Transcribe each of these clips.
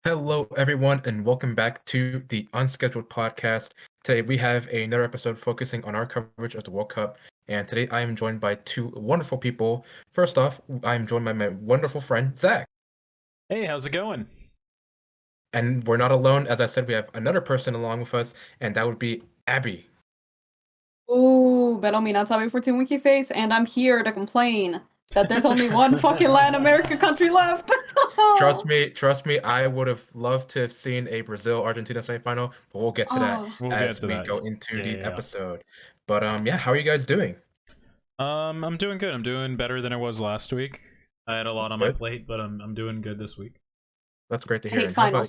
Hello, everyone, and welcome back to the Unscheduled podcast. Today, we have another episode focusing on our coverage of the World Cup. And today, I am joined by two wonderful people. First off, I am joined by my wonderful friend, Zach. Hey, how's it going? And we're not alone. As I said, we have another person along with us, and that would be Abby. Ooh, belo minasabi for Wiki Face, and I'm here to complain that there's only one fucking Latin American country left. Trust me, I would have loved to have seen a Brazil-Argentina semifinal, but we'll get to that Oh, as we go into the episode. But yeah, how are you guys doing? I'm doing good. I'm doing better than I was last week. I had a lot on my plate, but I'm doing good this week. That's great to I hear. hate And how about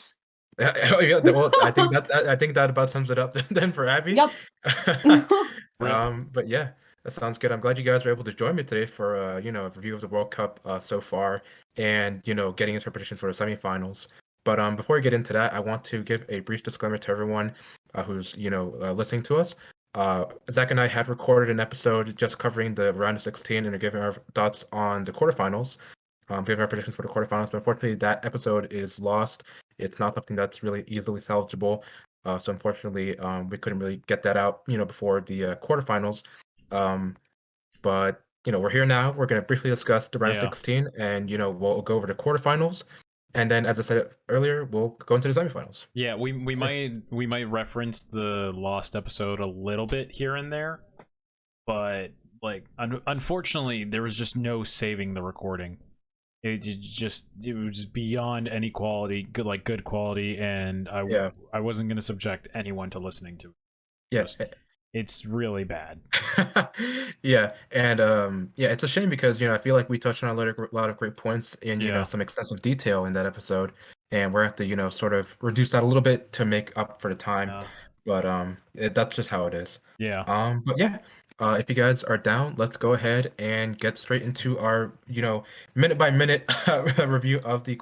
finals. yeah, well, I think that about sums it up then for Abby. Yep. But yeah, that sounds good. I'm glad you guys were able to join me today for a review of the World Cup so far, and getting into our predictions for the semifinals. But before we get into that, I want to give a brief disclaimer to everyone who's listening to us. Zach and I had recorded an episode just covering the round of 16 and giving our thoughts on the quarterfinals, giving our predictions for the quarterfinals. But unfortunately, that episode is lost. It's not something that's really easily salvageable. So unfortunately, we couldn't really get that out, before the quarterfinals. But we're here now. We're going to briefly discuss the round of 16, and we'll go over the quarterfinals, and then, as I said earlier, we'll go into the semifinals. Yeah, we might reference the lost episode a little bit here and there, but unfortunately, there was just no saving the recording. It was beyond any quality, good quality, and I wasn't gonna subject anyone to listening to it. Yes, it's really bad. Yeah, and it's a shame because I feel like we touched on a lot of great points in some extensive detail in that episode, and we're have to sort of reduce that a little bit to make up for the time. But that's just how it is. But yeah. If you guys are down, let's go ahead and get straight into our, minute by minute review of the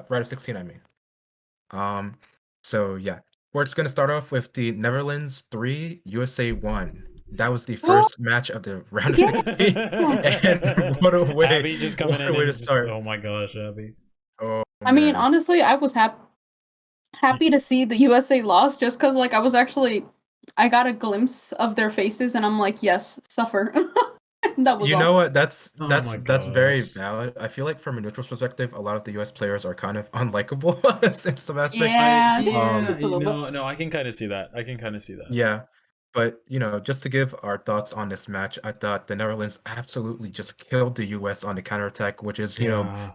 round of 16. I mean, so yeah, we're just gonna start off with the Netherlands 3, USA 1. That was the first match of the round of 16, and what a way! Abby just coming in to start. Oh my gosh, Abby. Oh, I mean, honestly, I was happy to see the USA lost just because, I got a glimpse of their faces, and I'm like, yes, suffer. That was know what? That's very gosh. valid. I feel like from a neutral perspective, a lot of the US players are kind of unlikable in some aspect. Yeah, No, I can kind of see that. Yeah, but just to give our thoughts on this match, I thought the Netherlands absolutely just killed the US on the counterattack, which is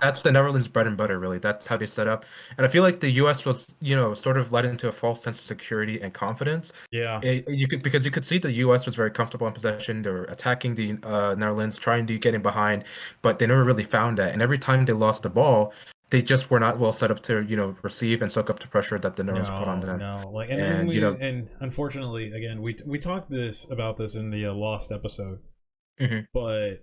that's the Netherlands' bread and butter, really. That's how they set up, and I feel like the US was sort of led into a false sense of security and confidence. Because you could see the US was very comfortable in possession. They were attacking the Netherlands, trying to get in behind, but they never really found that. And every time they lost the ball, they just were not well set up to receive and soak up the pressure that the Netherlands put on them. And unfortunately, again, we talked about this in the lost episode, but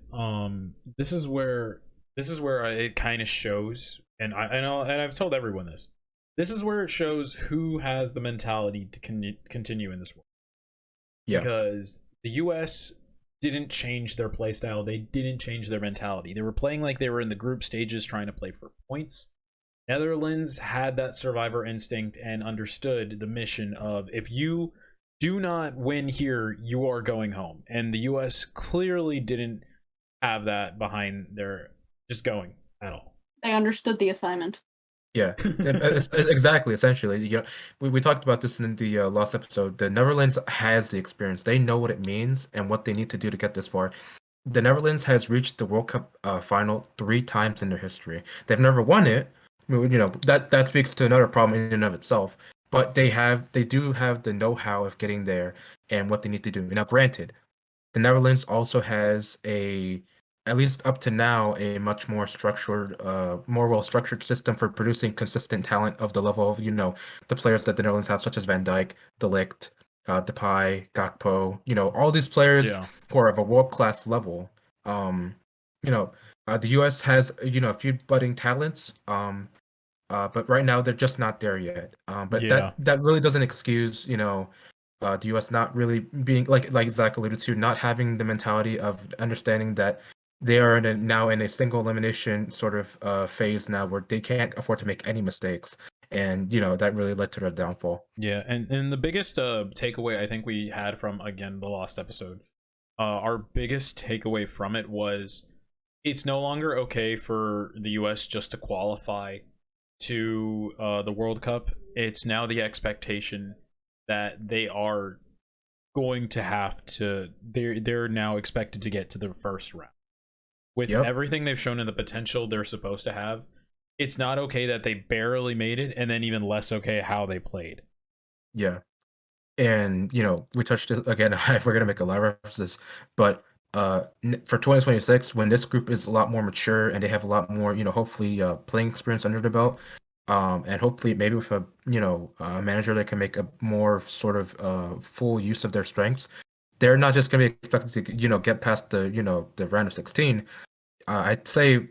this is where it kind of shows, and I know, and I've told everyone this. This is where it shows who has the mentality to continue in this world. Yeah. Because the U.S. didn't change their play style. They didn't change their mentality. They were playing like they were in the group stages trying to play for points. Netherlands had that survivor instinct and understood the mission of, if you do not win here, you are going home. And the U.S. clearly didn't have that behind their just going at all. They understood the assignment. Yeah, exactly. Essentially, we talked about this in the last episode. The Netherlands has the experience. They know what it means and what they need to do to get this far. The Netherlands has reached the World Cup final 3 times in their history. They've never won it. That speaks to another problem in and of itself. But they do have the know-how of getting there and what they need to do. Now, granted, the Netherlands also has at least up to now, a much more structured, more well-structured system for producing consistent talent of the level of, the players that the Netherlands have, such as Van Dijk, De Ligt, Depay, Gakpo, all these players who are of a world-class level. The U.S. has, a few budding talents, but right now they're just not there yet. But that really doesn't excuse, the U.S. not really being, like Zach alluded to, not having the mentality of understanding that they are now in a single elimination sort of phase now where they can't afford to make any mistakes. and that really led to their downfall. Yeah, and the biggest takeaway I think we had from, again, the lost episode, our biggest takeaway from it was it's no longer okay for the US just to qualify to the World Cup. It's now the expectation that they are going to have to, they're now expected to get to the first round. With Yep. everything they've shown and the potential they're supposed to have, it's not okay that they barely made it, and then even less okay how they played. Yeah. And we touched it again. If we're gonna make a lot of references, but for 2026, when this group is a lot more mature and they have a lot more, hopefully playing experience under the belt, and hopefully maybe with a manager that can make a more sort of full use of their strengths, they're not just gonna be expected to get past the round of 16. I'd say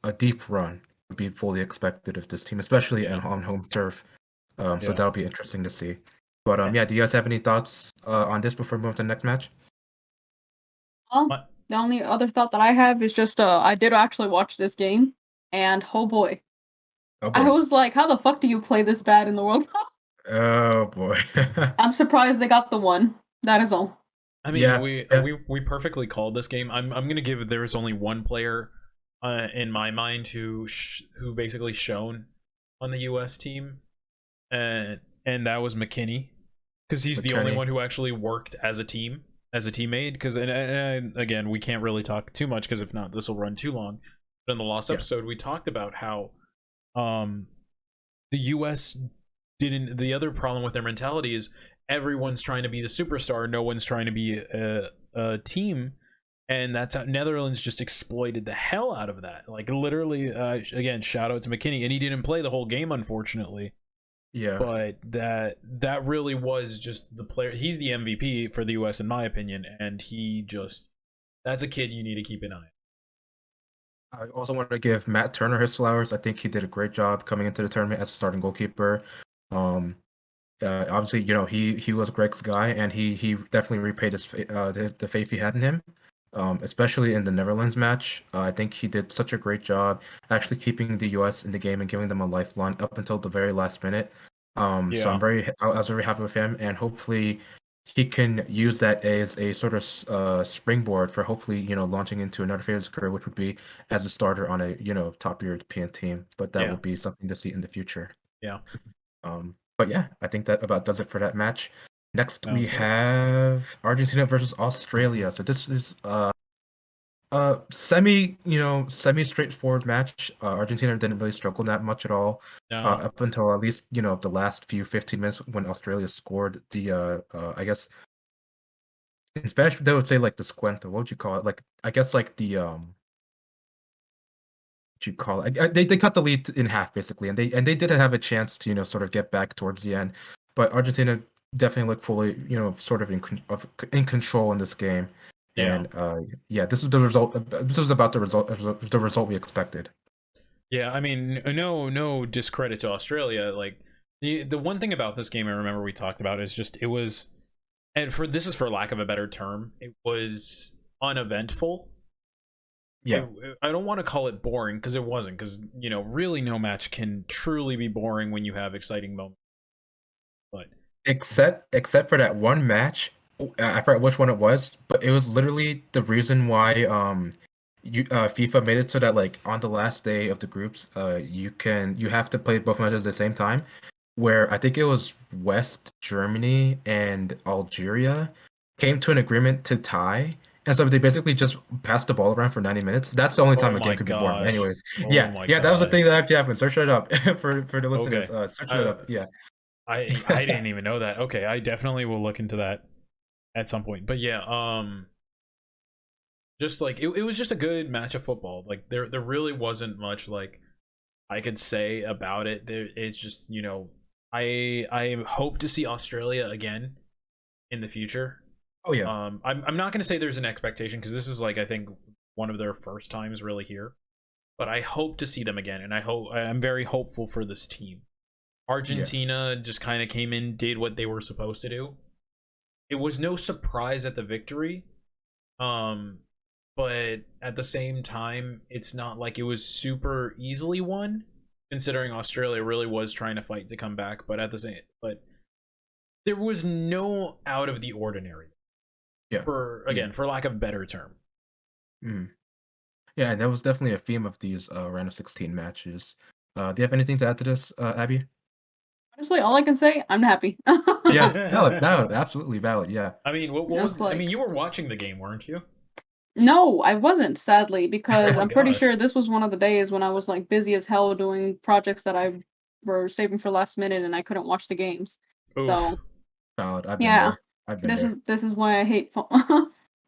a deep run would be fully expected of this team, especially Yeah. on home turf. So Yeah. that'll be interesting to see. But yeah, do you guys have any thoughts on this before we move to the next match? My- The only other thought that I have is just I did actually watch this game, and oh boy, Oh I boy. was like, how the fuck do you play this bad in the World Cup? Oh boy. I'm surprised they got the one. That is all. I mean, Yeah. we perfectly called this game. I'm gonna give, there's only one player in my mind who basically shone on the US team, and that was McKinney, because he's the only McKinney. one who actually worked as a team, as a teammate. Because and again, we can't really talk too much, because if not, this will run too long. But in the last Yeah. episode, we talked about how the US didn't. The other problem with their mentality is everyone's trying to be the superstar, no one's trying to be a team, and that's how Netherlands just exploited the hell out of that. Like, literally, again, shout out to McKinney, and he didn't play the whole game, unfortunately. Yeah. But that really was just the player. He's the MVP for the US in my opinion, and that's a kid you need to keep an eye on. I also want to give Matt Turner his flowers. I think he did a great job coming into the tournament as a starting goalkeeper. Obviously, he was Greg's guy, and he definitely repaid the faith he had in him. Especially in the Netherlands match, I think he did such a great job actually keeping the US in the game and giving them a lifeline up until the very last minute. So I was very happy with him, and hopefully he can use that as a sort of springboard for hopefully launching into another phase of his career, which would be as a starter on a top European team. But that Yeah. would be something to see in the future. Yeah. But yeah, I think that about does it for that match. Next, we Sounds good. have Argentina versus Australia. So this is semi straightforward match. Argentina didn't really struggle that much at all. No. Up until at least the last few 15 minutes when Australia scored the I guess in Spanish they would say like the squenta. What would you call it? Like I guess like the what you call it? They cut the lead in half basically, and they did have a chance to sort of get back towards the end, but Argentina definitely looked fully sort of in control in this game. Yeah. And yeah, this is the result. This was about the result we expected. Yeah, I mean, no discredit to Australia. Like, the one thing about this game I remember we talked about is just, it was, and this is for lack of a better term, it was uneventful. Yeah. I don't want to call it boring, because it wasn't, because really no match can truly be boring when you have exciting moments. But except for that one match, I forgot which one it was, but it was literally the reason why FIFA made it so that like on the last day of the groups, you have to play both matches at the same time. Where I think it was West Germany and Algeria came to an agreement to tie. And so they basically just passed the ball around for 90 minutes. That's the only time oh a my game could be boring. gosh, Anyways, oh my that was the god. thing that actually happened. Search it up for the listeners. Okay. Search it up. Yeah. I didn't even know that. Okay, I definitely will look into that at some point. But yeah, just like it was just a good match of football. Like there really wasn't much like I could say about it. It's just I hope to see Australia again in the future. Oh yeah. I'm not gonna say there's an expectation, because this is like, I think, one of their first times really here. But I hope to see them again, and I'm very hopeful for this team. Argentina just kind of came in, did what they were supposed to do. It was no surprise at the victory. But at the same time, it's not like it was super easily won. considering Australia really was trying to fight to come back, but at the same, but there was no out of the ordinary. Yeah. For Yeah. again, for lack of a better term. Mm. Yeah, that was definitely a theme of these round of 16 matches. Do you have anything to add to this, Abby? Honestly, all I can say, I'm happy. Yeah, valid, absolutely valid. Yeah. I mean, what It's was? I mean, like, you were watching the game, weren't you? no, I wasn't, sadly, Oh because my I'm pretty sure gosh. this was one of the days when I was like busy as hell doing projects that I were saving for last minute and I couldn't watch the games. Oof. So Valid. I've been yeah, there. I've been this there. is this is why I hate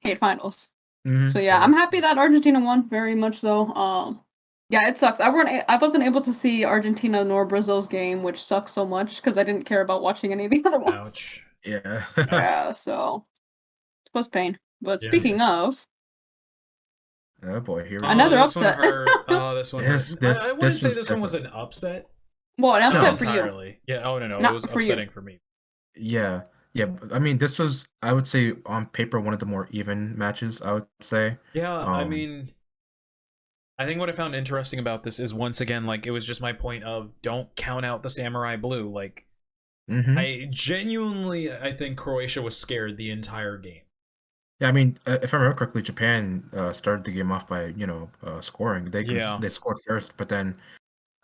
hate finals. So yeah, I'm Fair. happy that Argentina won very much though. Yeah, it sucks. I wasn't able to see Argentina nor Brazil's game, which sucks so much because I didn't care about watching any of the other ones. Ouch. Yeah. Ouch. Yeah, so it was pain. But Yeah. Yeah. speaking of, Oh boy, here we Oh, go. another this one upset. hurt. Oh, this one hurt. This I this wouldn't this say was this one was different. an upset. Well, an Not upset No. for you, entirely. Yeah. Oh no, it was not for you. upsetting for me. Yeah. Yeah. I mean, this was, I would say, on paper, one of the more even matches, I would say. Yeah. I Um, mean, I think what I found interesting about this is once again, like it was just my point of don't count out the samurai blue. Like mhm. I genuinely, I think Croatia was scared the entire game. Yeah, I mean, if I remember correctly, Japan started the game off by, scoring. Yeah. They scored first, but then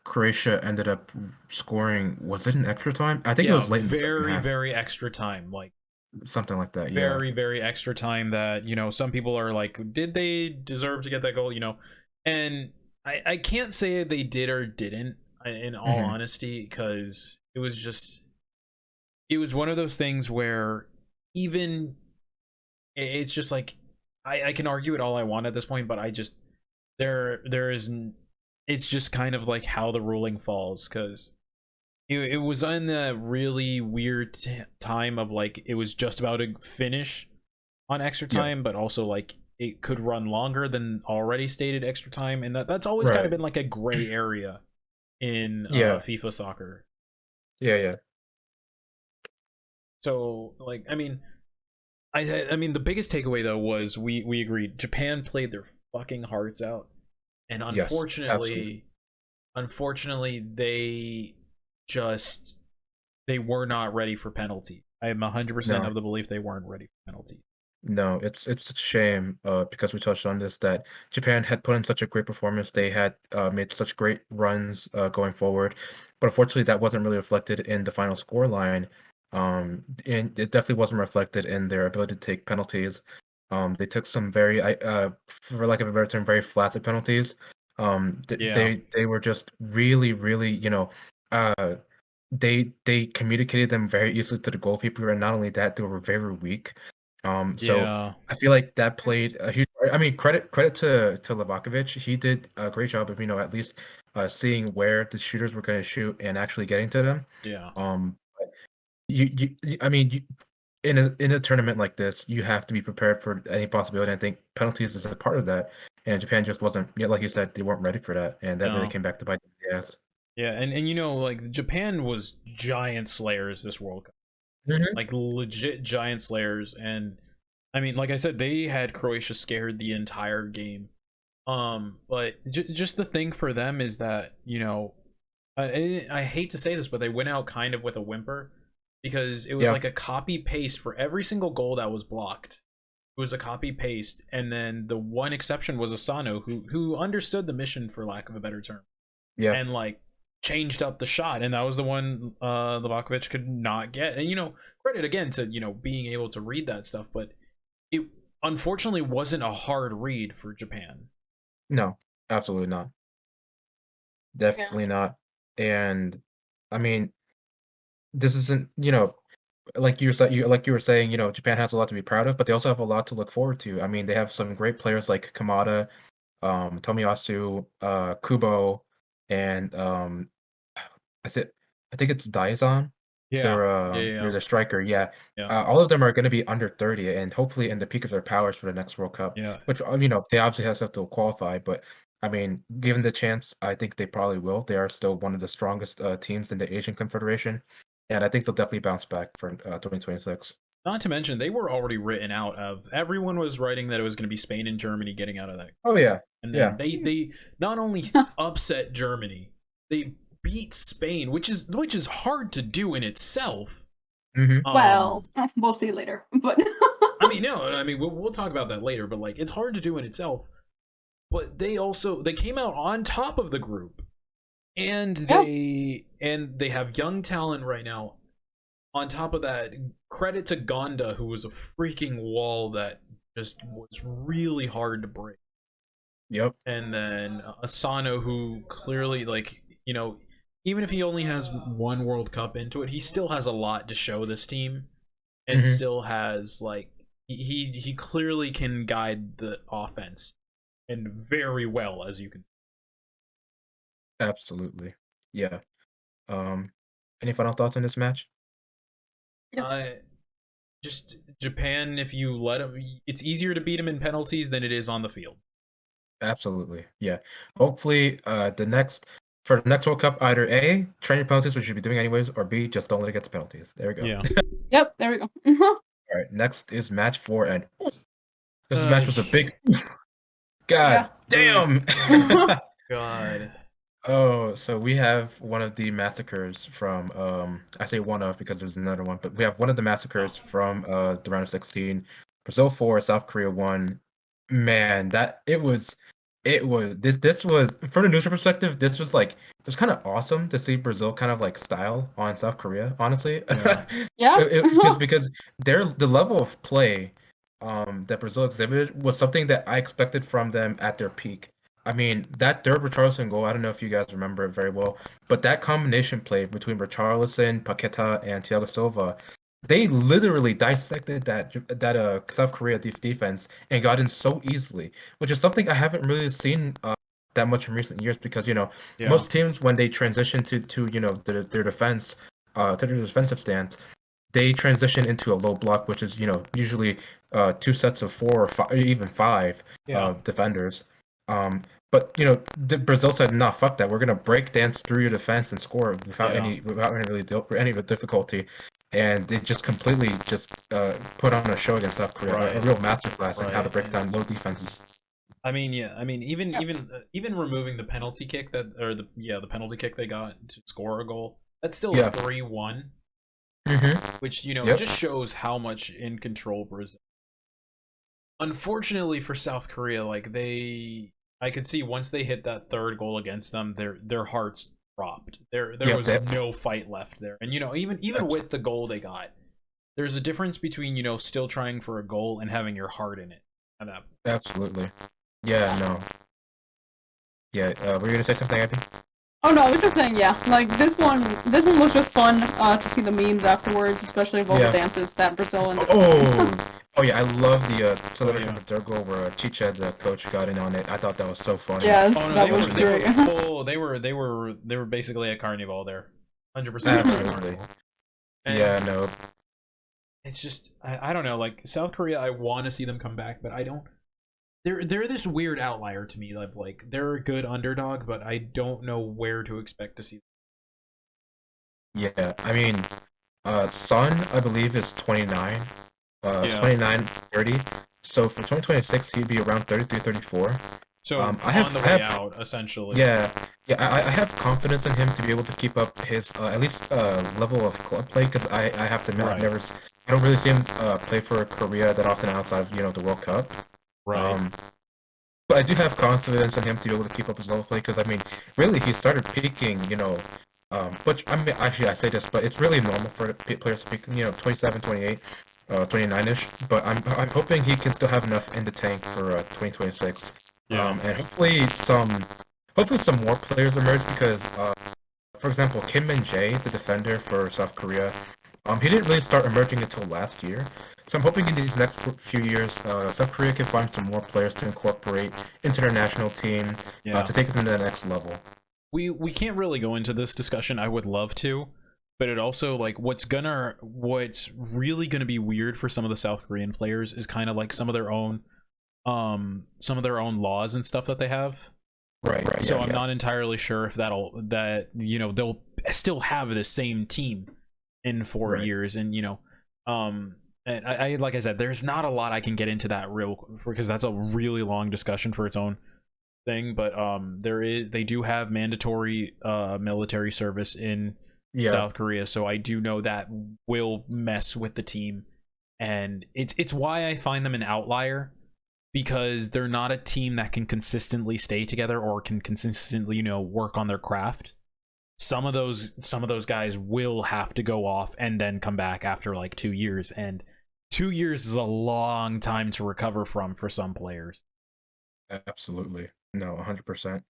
Croatia ended up scoring. Was it in extra time? I think it Yeah. was late in the second Very, half, very extra time. Like something like that. Yeah. very, very extra time that, some people are like, did they deserve to get that goal? And I can't say they did or didn't in all Hmm. honesty, because it was one of those things where even it's just like I can argue it all I want at this point, but I just there is it's just kind of like how the ruling falls, because it was in a really weird time of like it was just about to finish on extra Yeah. time, but also like it could run longer than already stated extra time, and that's always kind of Right. been like a gray area in Yeah. FIFA soccer. Yeah. Yeah. So like I mean the biggest takeaway though was we agreed Japan played their fucking hearts out, and Yes. Absolutely. unfortunately just they were not ready for penalty. I am 100% No. of the belief they weren't ready for penalty. No, it's such a shame, because we touched on this, that Japan had put in such a great performance. They had made such great runs going forward, but unfortunately, that wasn't really reflected in the final score line. And it definitely wasn't reflected in their ability to take penalties. They took some very, for lack of a better term, very flaccid penalties. Yeah, They were just really, really, uh, they communicated them very easily to the goalkeeper, and not only that, they were very weak. So yeah, I feel like that played a huge part. I mean, credit to Livakovic. He did a great job of, at least seeing where the shooters were going to shoot and actually getting to them. yeah. But I mean, in a tournament like this, you have to be prepared for any possibility. I think penalties is a part of that, and Japan just wasn't. Yeah, like you said, they weren't ready for that, and that really No. came back to bite them in the ass. Yeah, and like Japan was giant slayers this World Cup. Hmm. Like legit giant slayers, and I mean like I said they had Croatia scared the entire game. But just the thing for them is that, I hate to say this, but they went out kind of with a whimper, because it was Yeah, like a copy paste for every single goal that was blocked. It was a copy paste, and then the one exception was Asano, who understood the mission, for lack of a better term, yeah. and like changed up the shot, and that was the one Livakovic could not get. And credit again to being able to read that stuff, but it unfortunately wasn't a hard read for Japan. No, absolutely not. Yeah. Definitely not. And I mean, this isn't, like you were saying, Japan has a lot to be proud of, but they also have a lot to look forward to. I mean, they have some great players like Kamada, Tomiyasu, Kubo, and I said, I think it's Daizan. Yeah, yeah, They're yeah, the striker. Yeah, yeah, all of them are going to be under 30, and hopefully in the peak of their powers for the next World Cup. yeah. Which, they obviously have to qualify, but I mean, given the chance, I think they probably will. They are still one of the strongest teams in the Asian Confederation, and I think they'll definitely bounce back for 2026. Not to mention they were already written out of. Everyone was writing that it was going to be Spain and Germany getting out of that, Oh yeah, and then yeah, they not only upset Germany, they beat Spain, which is hard to do in itself. Hmm. Well, we'll see later. But I mean, no, I mean we'll talk about that later, but like it's hard to do in itself. But they came out on top of the group, and they have young talent right now. On top of that, credit to Gonda, who was a freaking wall that just was really hard to break. Yep. And then Asano, who clearly, like, even if he only has one World Cup into it, he still has a lot to show this team, and Hmm. still has like he clearly can guide the offense, and very well, as you can see. Absolutely. Yeah. Any final thoughts on this match? Uh, just Japan, if you let him, it's easier to beat him in penalties than it is on the field. Absolutely. Yeah. Hopefully, for the next World Cup, either A, train your penalties, which you should be doing anyways, or B, just don't let it get to penalties. There we go. Yeah. yep, there we go. All right. Next is match 4, and this match was a big. Yeah. God damn. God. Oh, so we have one of the massacres from I say one of because there's another one, but we have one of the massacres from the round of 16. Brazil 4, South Korea 1. Man, this was from the neutral perspective, this was like it was kind of awesome to see Brazil kind of like style on South Korea, honestly. Yeah. Yeah. Because the level of play that Brazil exhibited was something that I expected from them at their peak. I mean, that third Richarlison goal, I don't know if you guys remember it very well, but that combination play between Richarlison, Paqueta, and Thiago Silva, they literally dissected that South Korea defense and got in so easily, which is something I haven't really seen that much in recent years because, Yeah. most teams when they transition to their defense, to their defensive stance, they transition into a low block, which is, usually two sets of four or five, even five Yeah. defenders. But Brazil said, "Nah, fuck that. We're gonna break dance through your defense and score without Yeah. any difficulty." And they just completely just put on a show against South Korea, a Right. real masterclass in how to Right. break down low defenses. I mean, yeah. I mean, even Yep. even removing the penalty kick the penalty kick they got to score a goal, that's still Yeah. 3-1, Mm-hmm. which Yep. just shows how much in control Brazil. Unfortunately for South Korea, like I could see once they hit that third goal against them, their hearts dropped. There was no fight left there, and even with the goal they got, there's a difference between still trying for a goal and having your heart in it. And Absolutely. Yeah. No. Yeah. Were you gonna say something, Abby? Oh no, I was just saying, yeah. Like this one was just fun to see the memes afterwards, especially of all the dances that Brazil and Oh yeah, I love the celebration of their goal where Chicha, the coach, got in on it. I thought that was so funny. Yes, oh no, that was great. They were basically at Carnival there, 100%. Absolutely. Yeah, no. It's just I don't know. Like South Korea, I want to see them come back, but I don't. They're this weird outlier to me. Of like they're a good underdog, but I don't know where to expect to see them. Yeah, I mean, Son, I believe, is 29. 29, 30. So for 2026, he'd be around 33, 34. So I have out, essentially. Yeah, I have confidence in him to be able to keep up his at least level of club play because I have to admit I don't really see him play for Korea that often outside of the World Cup. Right. But I do have confidence in him to be able to keep up his level play because I mean, really, he started peaking, which I mean, actually I say this, but it's really normal for players to peak, 27, 28, 29-ish. But I'm hoping he can still have enough in the tank for 2026. And hopefully some more players emerge because, for example, Kim Min-jae, the defender for South Korea, he didn't really start emerging until last year. So I'm hoping in these next few years, South Korea can find some more players to incorporate into their national team to take them to the next level. We can't really go into this discussion. I would love to, but it also like what's really gonna be weird for some of the South Korean players is kind of like some of their own laws and stuff that they have. Right. So I'm not entirely sure if they'll still have the same team in 4 years, and and I like I said, there's not a lot I can get into that because that's a really long discussion for its own. thing, but they do have mandatory military service in Yeah, South Korea, so I do know that will mess with the team, and it's why I find them an outlier, because they're not a team that can consistently stay together or can consistently, work on their craft. Some of those guys will have to go off and then come back after like 2 years, and 2 years is a long time to recover from for some players. absolutely. No, 100%.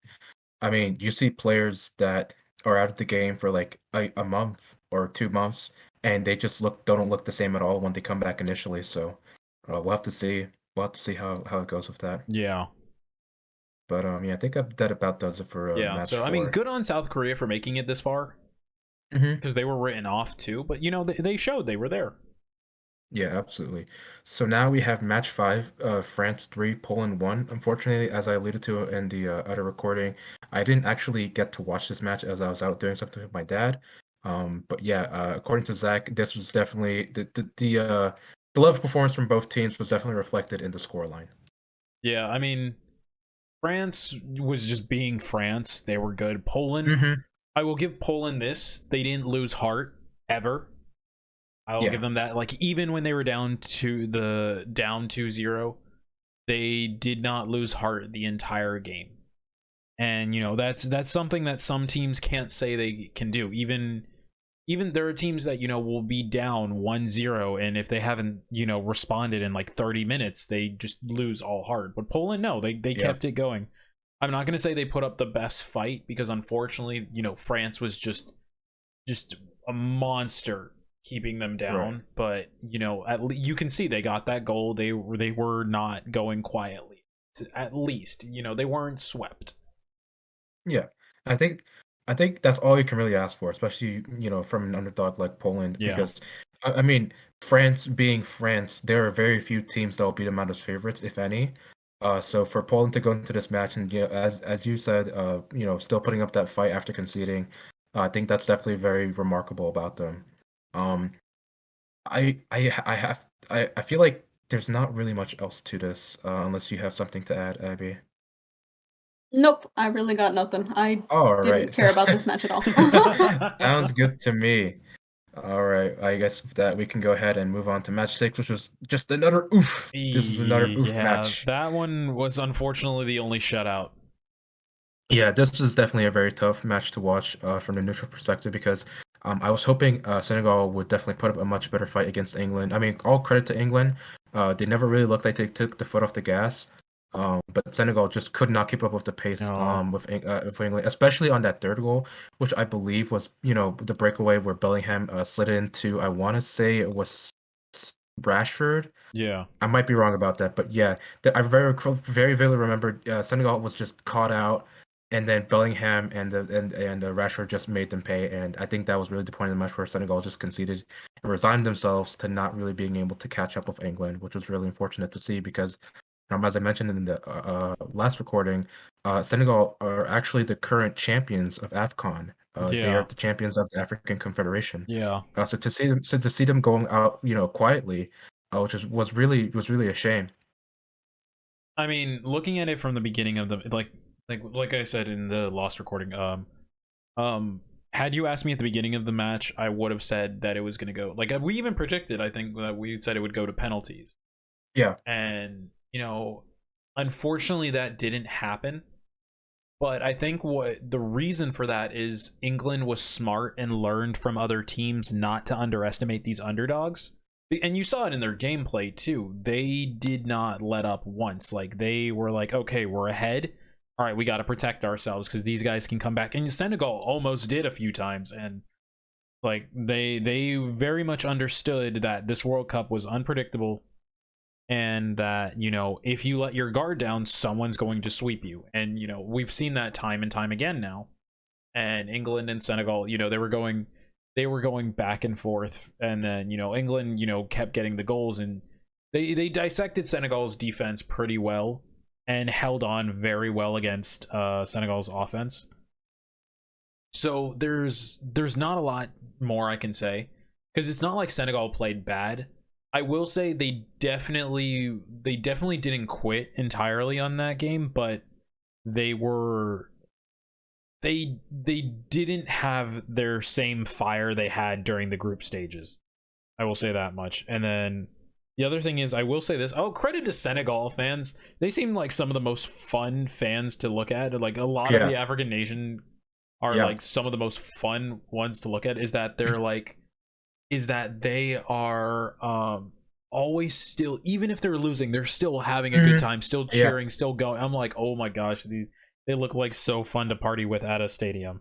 I mean, you see players that are out of the game for like a month or 2 months, and they just don't look the same at all when they come back initially. So we'll have to see. We'll have to see how it goes with that. Yeah. But yeah, I think that about does it for Yeah, match so I mean, four. good on South Korea for making it this far, Hmm. because they were written off too. But they showed they were there. Yeah, absolutely. So now we have match five, France 3, Poland 1. Unfortunately, as I alluded to in the other recording, I didn't actually get to watch this match as I was out doing something with my dad. But yeah, according to Zach, this was definitely the level of performance from both teams was definitely reflected in the scoreline. Yeah, I mean, France was just being France. They were good. Poland, Hmm. I will give Poland this. They didn't lose heart ever. I will give Yeah, them that. Like, even when they were down 2-0, they did not lose heart the entire game. And that's something that some teams can't say they can do. Even there are teams that will be down 1-0, and if they haven't responded in like 30 minutes, they just lose all heart. But Poland, no, they yeah, kept it going. I'm not going to say they put up the best fight, because unfortunately, France was just a monster keeping them right. down. But you can see they got that goal. They were not going quietly. At least they weren't swept. Yeah, I think I think that's all you can really ask for, especially from an underdog like Poland, Yeah. because I mean France being France, there are very few teams that will beat them out as favorites, if any. So for Poland to go into this match and as you said, still putting up that fight after conceding, I think that's definitely very remarkable about them. Um, I have I feel like there's not really much else to this, unless you have something to add, Abby. Nope, I really got nothing. I All didn't right. care about this match at all. Sounds good to me. All right. I guess with that we can go ahead and move on to match six, which was just another oof. This is another oof Yeah, match. that one was unfortunately the only shutout. Yeah, this was definitely a very tough match to watch from the neutral perspective because I was hoping Senegal would definitely put up a much better fight against England. I mean, all credit to England. They never really looked like they took the foot off the gas. But Senegal just could not keep up with the pace No. with England, especially on that third goal, which I believe was the breakaway where Bellingham slid into. I want to say it was Rashford. Yeah. I might be wrong about that, but yeah, I very vividly remember Senegal was just caught out, and then Bellingham and Rashford just made them pay, and I think that was really the point of the match where Senegal just conceded and resigned themselves to not really being able to catch up with England, which was really unfortunate to see because, as I mentioned in the last recording, Senegal are actually the current champions of AFCON. They are Yeah. the champions of the African Confederation. Yeah. So to see them going out, quietly, which was really a shame. I mean, looking at it from the beginning of the like I said in the lost recording, um had you asked me at the beginning of the match, I would have said that it was going to go, like, we even predicted, I think, that we said it would go to penalties. Yeah, And unfortunately that didn't happen. But I think what the reason for that is England was smart and learned from other teams not to underestimate these underdogs. And you saw it in their gameplay too. They did not let up once. Like, they were like, okay, we're ahead. All right, we got to protect ourselves because these guys can come back. And Senegal almost did a few times. And like, they very much understood that this World Cup was unpredictable, and that if you let your guard down, someone's going to sweep you. And we've seen that time and time again now. And England and Senegal, they were going back and forth, and then England kept getting the goals, and they dissected Senegal's defense pretty well and held on very well against Senegal's offense. So there's not a lot more I can say, because it's not like Senegal played bad. I will say they definitely didn't quit entirely on that game, but they were they didn't have their same fire they had during the group stages. I will say that much. And then the other thing is, I will say this. Oh, credit to Senegal fans. They seem like some of the most fun fans to look at. Like a lot of Yeah, the African nation are yeah. like some of the most fun ones to look at. Is that they are always still, even if they're losing, they're still having a good Mhm. time, still Yeah, cheering, still going. I'm like, oh my gosh, they look like so fun to party with at a stadium.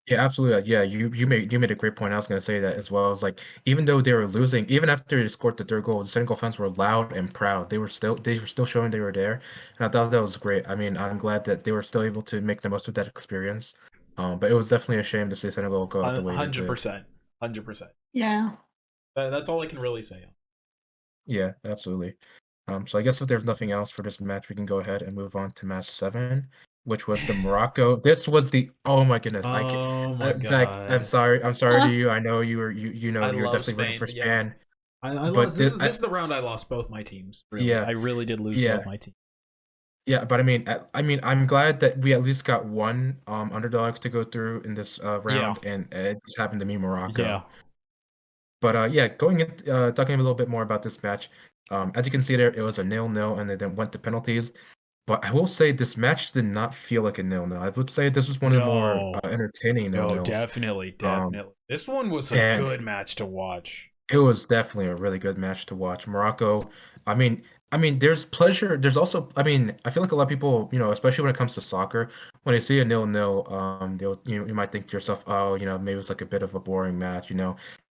yeah, absolutely. Yeah, you made a great point. I was gonna say that as well. It's like even though they were losing, even after they scored the third goal, the Senegal fans were loud and proud. They were still showing they were there, and I thought that was great. I mean, I'm glad that they were still able to make the most of that experience. But it was definitely a shame to see Senegal go out the way they did. 100%. 100%. Yeah. That's all I can really say. Yeah, absolutely. So I guess if there's nothing else for this match, we can go ahead and move on to match seven, which was the Morocco. This was the oh my goodness, I can't, Oh my Zach, god. I'm sorry to Huh? you. I know you know I you're love definitely rooting for Spain. Yeah. Spain, I lost. but This is the round I lost both my teams. Really, yeah, I really did lose yeah, both my teams. yeah. But I mean, I'm glad that we at least got one underdog to go through in this Yeah, round, and it just happened to be yeah. Morocco. But yeah, talking a little bit more about this match. As you can see there, it was a 0-0, and it then went to penalties. But I will say this match did not feel like a 0-0. I would say this was one of the more No, entertaining no, 0-0s. definitely, Um, definitely. This one was a and good match to watch. it was definitely a really good match to watch. Morocco, I mean, there's pleasure. There's also, I feel like a lot of people, especially when it comes to soccer, when they see a 0-0, you might think to yourself, oh, maybe it's like a bit of a boring match.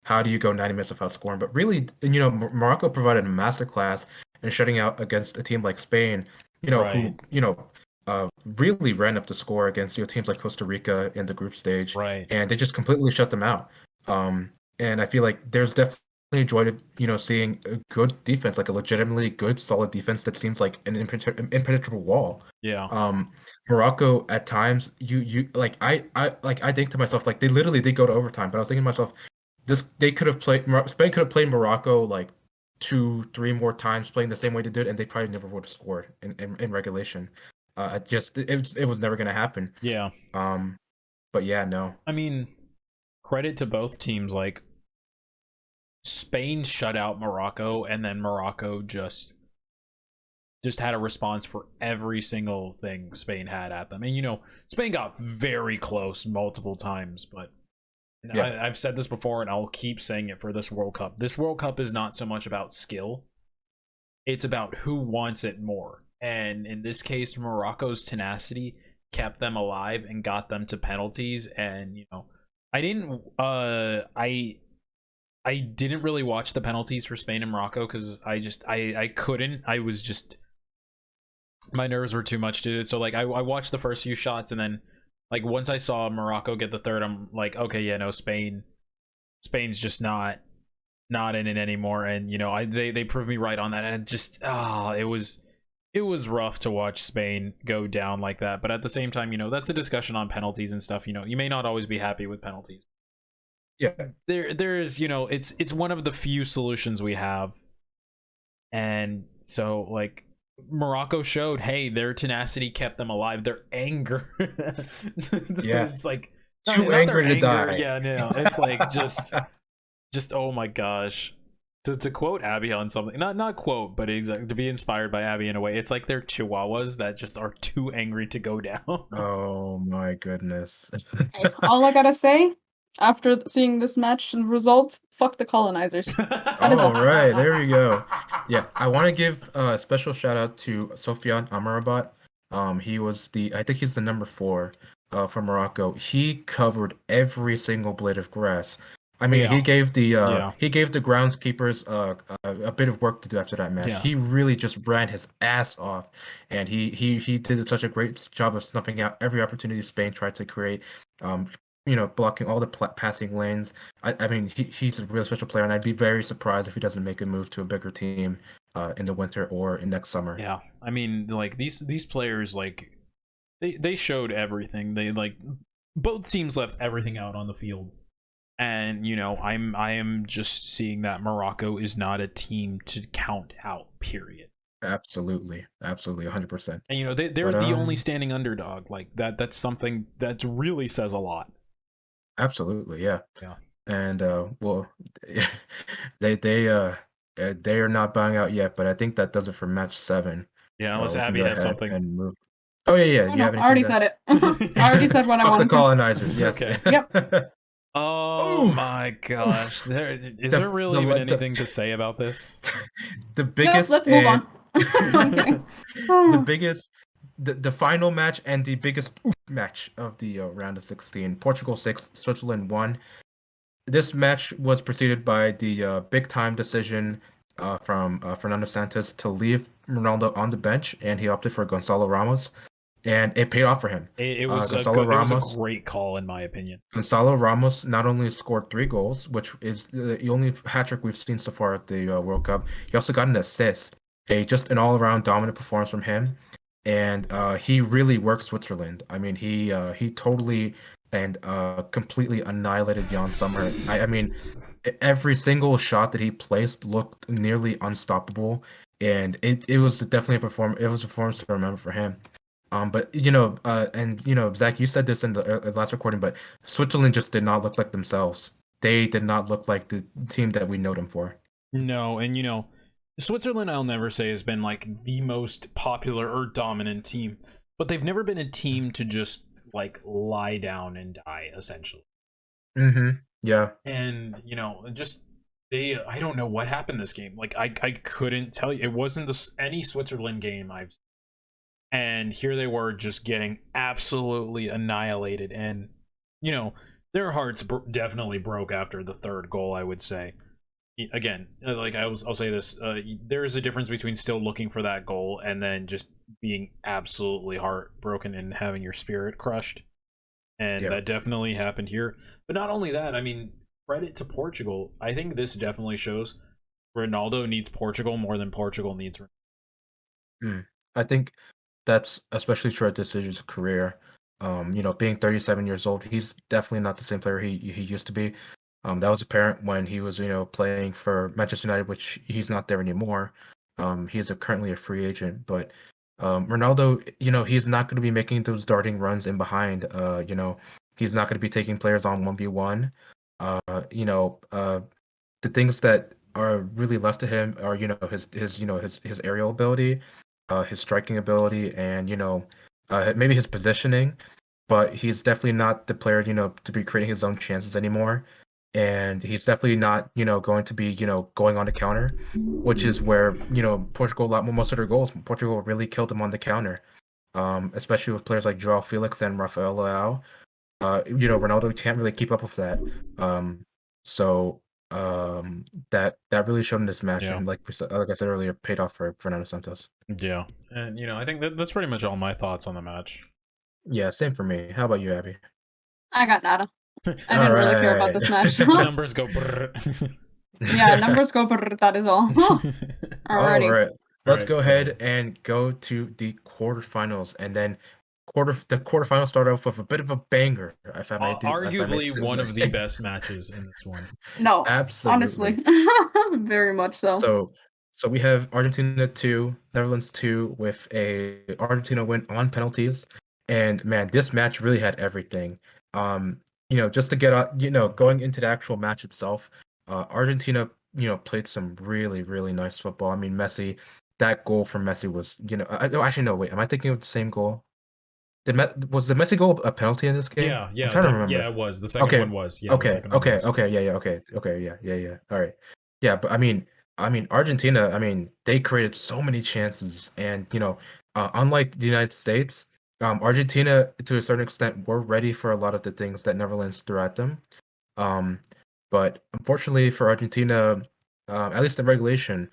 How do you go 90 minutes without scoring? But really, Morocco provided a masterclass in shutting out against a team like Spain, Right, who, really ran up the score against, teams like Costa Rica in the group stage, right. and they just completely shut them out. And I feel like there's definitely enjoyed, seeing a good defense, like a legitimately good, solid defense that seems like an impenetrable wall. Yeah, Um, Morocco at times, you I think to myself, like they literally did go to overtime, but I was thinking to myself, Spain could have played Morocco like two, three more times, playing the same way they did, and they probably never would have scored in regulation. It was never gonna happen. yeah. Um, but yeah, no. I mean, credit to both teams. Like Spain shut out Morocco, and then Morocco just had a response for every single thing Spain had at them. And Spain got very close multiple times, but Yeah. I've said this before, and I'll keep saying it for this World Cup. This World Cup is not so much about skill; it's about who wants it more. And in this case, Morocco's tenacity kept them alive and got them to penalties. And I didn't, I didn't really watch the penalties for Spain and Morocco because I couldn't. I was just my nerves were too much to it. So like I watched the first few shots, and then like once I saw Morocco get the third, I'm like, okay, yeah, no, Spain's just not in it anymore. And they proved me right on that. And it was rough to watch Spain go down like that. But at the same time, that's a discussion on penalties and stuff. You may not always be happy with penalties. Yeah. There's it's one of the few solutions we have. And so like Morocco showed, hey, their tenacity kept them alive. Their anger, Yeah. it's like Too not their angry to anger. die. Yeah, no, it's like just oh my gosh. To quote Abby on something, not quote, but exactly to be inspired by Abby in a way. It's like they're chihuahuas that just are too angry to go down. Oh my goodness. Hey, all I gotta say, after seeing this match and result, fuck the colonizers. That is All all. right, there we go. Yeah, I want to give a special shout out to Sofian Amrabat. I think he's the number 4 for Morocco. He covered every single blade of grass. I mean, Yeah, yeah, he gave the groundskeepers a bit of work to do after that match. yeah, He really just ran his ass off, and he did such a great job of snuffing out every opportunity Spain tried to create. Um, blocking all the passing lanes. I mean, he's a real special player, and I'd be very surprised if he doesn't make a move to a bigger team in the winter or in next summer. yeah. I mean, like these players, like they showed everything. They like both teams left everything out on the field. And I am just seeing that Morocco is not a team to count out, period. Absolutely, 100%. And they're But the only standing underdog. Like that's something that really says a lot. absolutely, yeah. Yeah. And well, they are not bowing out yet, but I think that does it for match 7. Yeah, unless We can Abby go has ahead something. and move. Oh yeah, yeah. Oh You no, have I anything already to? said it. I already said what I Fuck the wanted to. colonizers. Yes. Okay. Yep. Oh Oh, my gosh. Is the there really the even the, anything to say about this? the Nope. biggest Let's move and on. I'm kidding. the biggest the final match and the biggest match of the round of 16. Portugal 6, Switzerland 1. This match was preceded by the big time decision from Fernando Santos to leave Ronaldo on the bench, and he opted for Gonzalo Ramos, and it paid off for him. It was a Gonzalo good. It was a Ramos great call in my opinion. Gonzalo Ramos not only scored 3 goals, which is the only hat trick we've seen so far at the World Cup. He also got an assist, just an all-around dominant performance from him, and he really worked Switzerland. I mean, he totally and completely annihilated Jan Sommer. I mean, every single shot that he placed looked nearly unstoppable, and it was definitely a perform. It was a performance to remember for him. But and Zach, you said this in the last recording, but Switzerland just did not look like themselves. They did not look like the team that we know them for. No, and Switzerland, I'll never say has been like the most popular or dominant team, but they've never been a team to just like lie down and die, essentially. Mm-hmm. Yeah. And just I don't know what happened this game. Like I couldn't tell you. It wasn't any Switzerland game I've. And here they were just getting absolutely annihilated, and their hearts definitely broke after the third goal, I would say. Again, like I'll say this, there is a difference between still looking for that goal and then just being absolutely heartbroken and having your spirit crushed, and Yeah. that definitely happened here. But not only that, I mean, credit to Portugal. I think this definitely shows Ronaldo needs Portugal more than Portugal needs. I think that's especially true at this stage of his career. Being 37 years old, he's definitely not the same player he used to be. That was apparent when he was, playing for Manchester United, which he's not there anymore. He is currently a free agent, but Ronaldo, he's not going to be making those darting runs in behind. He's not going to be taking players on 1v1. Uh, you know, uh, the things that are really left to him are, his aerial ability, his striking ability, and maybe his positioning. But he's definitely not the player, to be creating his own chances anymore. And he's definitely not, going to be, going on the counter, which is where, Portugal, most of their goals, Portugal really killed him on the counter. Especially with players like Joao Felix and Rafael Leao. Ronaldo can't really keep up with that. So that really showed in this match, Yeah. and like I said earlier, paid off for Fernando Santos. Yeah, and I think that's pretty much all my thoughts on the match. Yeah, same for me. How about you, Abby? I got nada. I All didn't really care about right. this match. Numbers go. Yeah, numbers go, but that is all. All Alrighty. right. All Let's right, go ahead and go to the quarterfinals, and then the quarterfinals start off with a bit of a banger, if I may arguably say. one of the best matches in this one. No, Absolutely. honestly, very much so. So we have Argentina 2, Netherlands 2 with a Argentina win on penalties. And man, this match really had everything. Just to get out, going into the actual match itself, Argentina, played some really, really nice football. I mean, Messi, that goal from Messi was, no, actually no, wait, am I thinking of the same goal? Was the Messi goal a penalty in this game? Yeah, I'm yeah, trying to remember. yeah. It was the second Okay. one was the Okay. second one Okay. was. Okay. Yeah. Yeah. Okay. Okay. Yeah. Yeah. Yeah. All right. Yeah. But I mean, Argentina. I mean, they created so many chances, and unlike the United States, Argentina to a certain extent were ready for a lot of the things that Netherlands threw at them. Um, but unfortunately for Argentina, at least in regulation,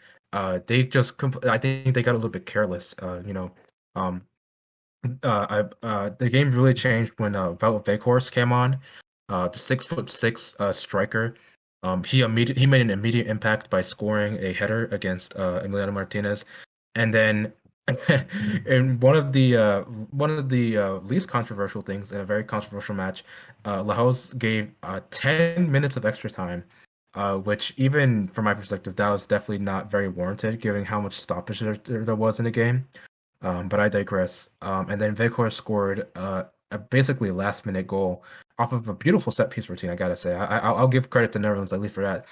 they just I think they got a little bit careless. Um, the game really changed when Wout Weghorst came on, the 6'6" striker. He made an immediate impact by scoring a header against Emiliano Martinez, and then in one of the least controversial things in a very controversial match, Lahoz gave 10 minutes of extra time which even from my perspective, that was definitely not very warranted, given how much stoppage there was in the game. But I digress. And then Vicor scored a basically last-minute goal off of a beautiful set-piece routine. I gotta say, I'll give credit to Netherlands at least for that.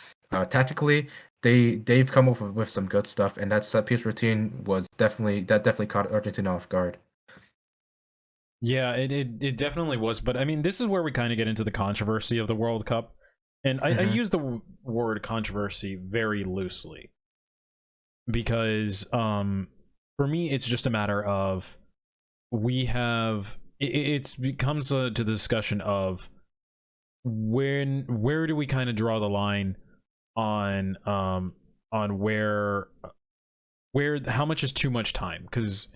Tactically, they've come up with some good stuff, and that set-piece routine was definitely caught Argentina off guard. Yeah, it definitely was. But I mean, this is where we kind of get into the controversy of the World Cup. And I use the word controversy very loosely because for me, it's just a matter of we have it becomes to the discussion of where do we kind of draw the line on where how much is too much time, because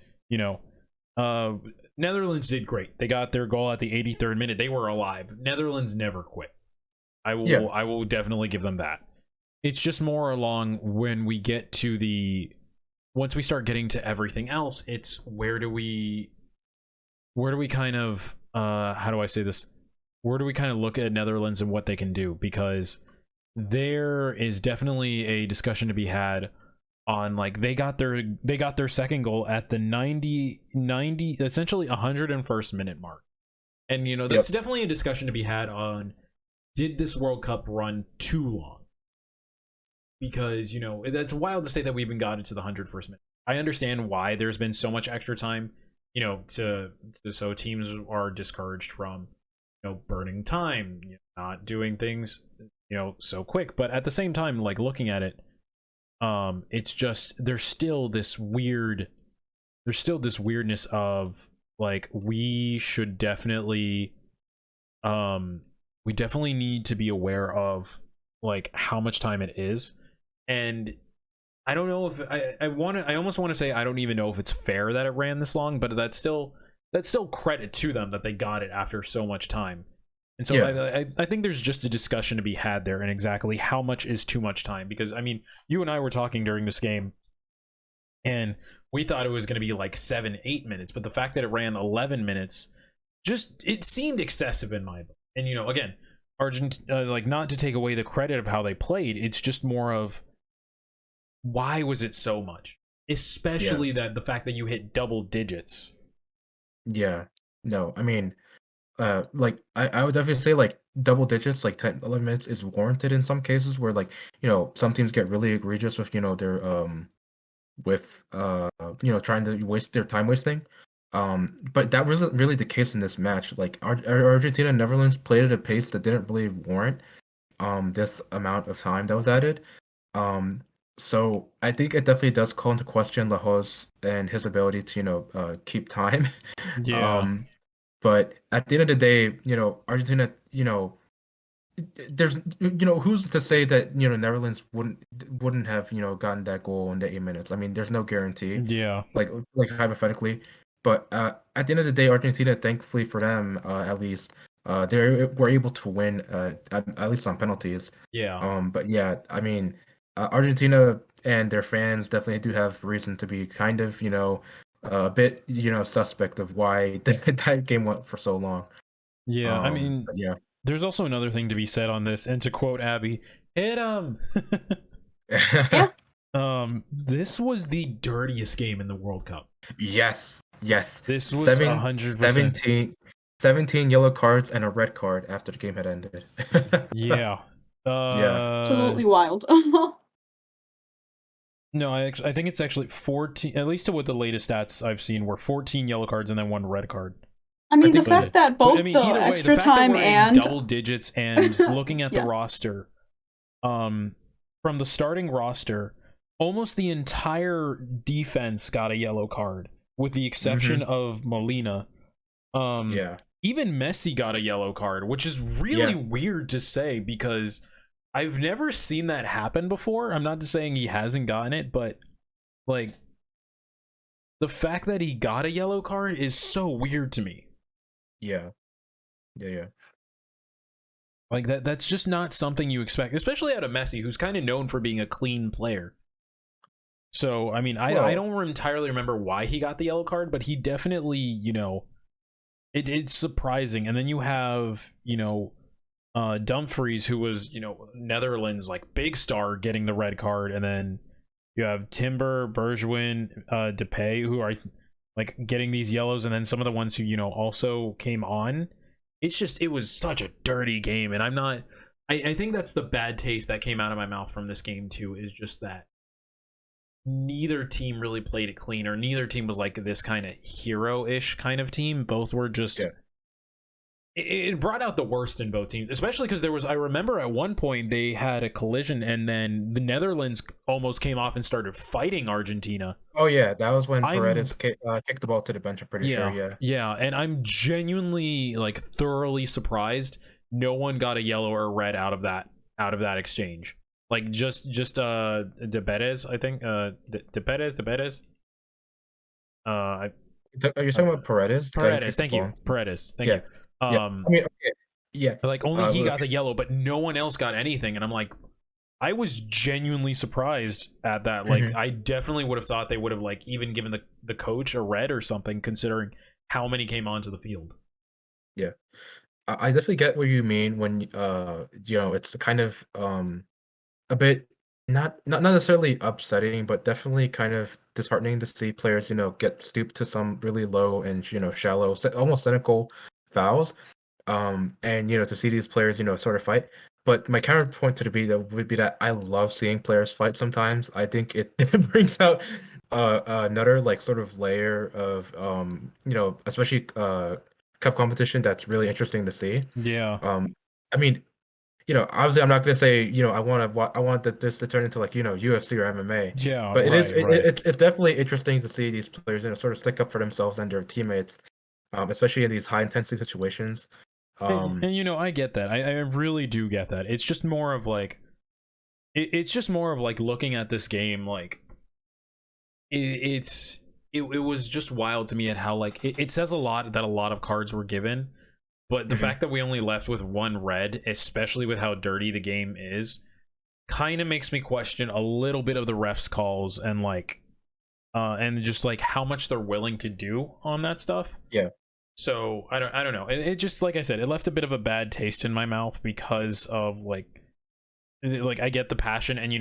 Netherlands did great. They got their goal at the 83rd minute. They were alive. Netherlands never quit. I will definitely give them that. It's just more along when we get to once we start getting to everything else, it's where do we kind of how do I say this? Where do we kind of look at Netherlands and what they can do? Because there is definitely a discussion to be had on, like, they got their second goal at the 90 essentially 101st minute mark. And that's definitely a discussion to be had on, did this World Cup run too long? Because that's wild to say that we even got into the 101st minute. I understand why there's been so much extra time, so teams are discouraged from burning time, not doing things so quick. But at the same time, like, looking at it, it's just there's still this weirdness of, like, we definitely need to be aware of, like, how much time it is. And I don't know if I almost want to say I don't even know if it's fair that it ran this long, but that's still credit to them that they got it after so much time. And so I think there's just a discussion to be had there, and exactly how much is too much time. Because I mean, you and I were talking during this game, and we thought it was going to be like 7-8 minutes, but the fact that it ran 11 minutes, it seemed excessive in my book. And again, like, not to take away the credit of how they played, it's just more of, why was it so much? Especially that the fact that you hit double digits. Yeah. No, I mean, like, I would definitely say, like, double digits, like 10, 11 minutes is warranted in some cases where, like, some teams get really egregious with, their with trying to waste their time wasting. But that wasn't really the case in this match. Like, Argentina and Netherlands played at a pace that didn't really warrant this amount of time that was added. So I think it definitely does call into question Lahoz and his ability to keep time. Yeah. But at the end of the day, Argentina, there's who's to say that Netherlands wouldn't have gotten that goal in the 8 minutes. I mean, there's no guarantee. Yeah. Like hypothetically, but at the end of the day, Argentina, thankfully for them, at least they were able to win at least on penalties. Yeah. But yeah, I mean, Argentina and their fans definitely do have reason to be kind of a bit suspect of why that game went for so long. Yeah. I mean, but yeah. there's also another thing to be said on this, and to quote Abby, Yeah. this was the dirtiest game in the World Cup. Yes. This was 100%. 17 yellow cards and a red card after the game had ended. Yeah. Yeah. Absolutely wild. No, I think it's actually 14, at least to what the latest stats I've seen were 14 yellow cards and then 1 red card. I mean, the fact that both the extra time and double digits, and looking at the roster, from the starting roster, almost the entire defense got a yellow card, with the exception of Molina. Even Messi got a yellow card, which is really weird to say, because I've never seen that happen before. I'm not saying he hasn't gotten it, but, like, the fact that he got a yellow card is so weird to me. Yeah. Like, that's just not something you expect, especially out of Messi, who's kind of known for being a clean player. So, I mean, I don't entirely remember why he got the yellow card, but he definitely, it's surprising. And then you have, Dumfries, who was, Netherlands like big star, getting the red card, and then you have Timber, Bergwijn, Depay, who are like getting these yellows, and then some of the ones who also came on. It was such a dirty game, and I think that's the bad taste that came out of my mouth from this game too, is just that neither team really played it clean, or neither team was like this kind of hero-ish kind of team. Both were just it brought out the worst in both teams, especially because I remember at one point they had a collision, and then the Netherlands almost came off and started fighting Argentina. Oh yeah, that was when Paredes kicked the ball to the bench, I'm pretty sure. Yeah, and I'm genuinely like thoroughly surprised no one got a yellow or red out of that exchange. Like just De Perez, I think. De Perez. Are you talking about Paredes? Paredes, thank you. Paredes, thank you. I mean, okay. Yeah. Like only he got the yellow, but no one else got anything, and I'm like, I was genuinely surprised at that. Like, I definitely would have thought they would have like even given the coach a red or something, considering how many came onto the field. Yeah, I definitely get what you mean when it's kind of a bit not necessarily upsetting, but definitely kind of disheartening to see players get stooped to some really low and shallow, almost cynical fouls. And to see these players sort of fight. But my counterpoint to would be that I love seeing players fight sometimes. I think it brings out another like sort of layer of especially cup competition that's really interesting to see. Yeah. I mean, obviously I'm not gonna say I want this to turn into like UFC or MMA. Yeah, But right. it's definitely interesting to see these players sort of stick up for themselves and their teammates, especially in these high intensity situations. And I get that. I really do get that. It's just more of like it's just more of like looking at this game like it was just wild to me at how like it says a lot that a lot of cards were given, but the fact that we only left with one red, especially with how dirty the game is, kind of makes me question a little bit of the refs calls and like and just like how much they're willing to do on that stuff. Yeah. So I don't know. It just, like I said, it left a bit of a bad taste in my mouth because of like I get the passion, and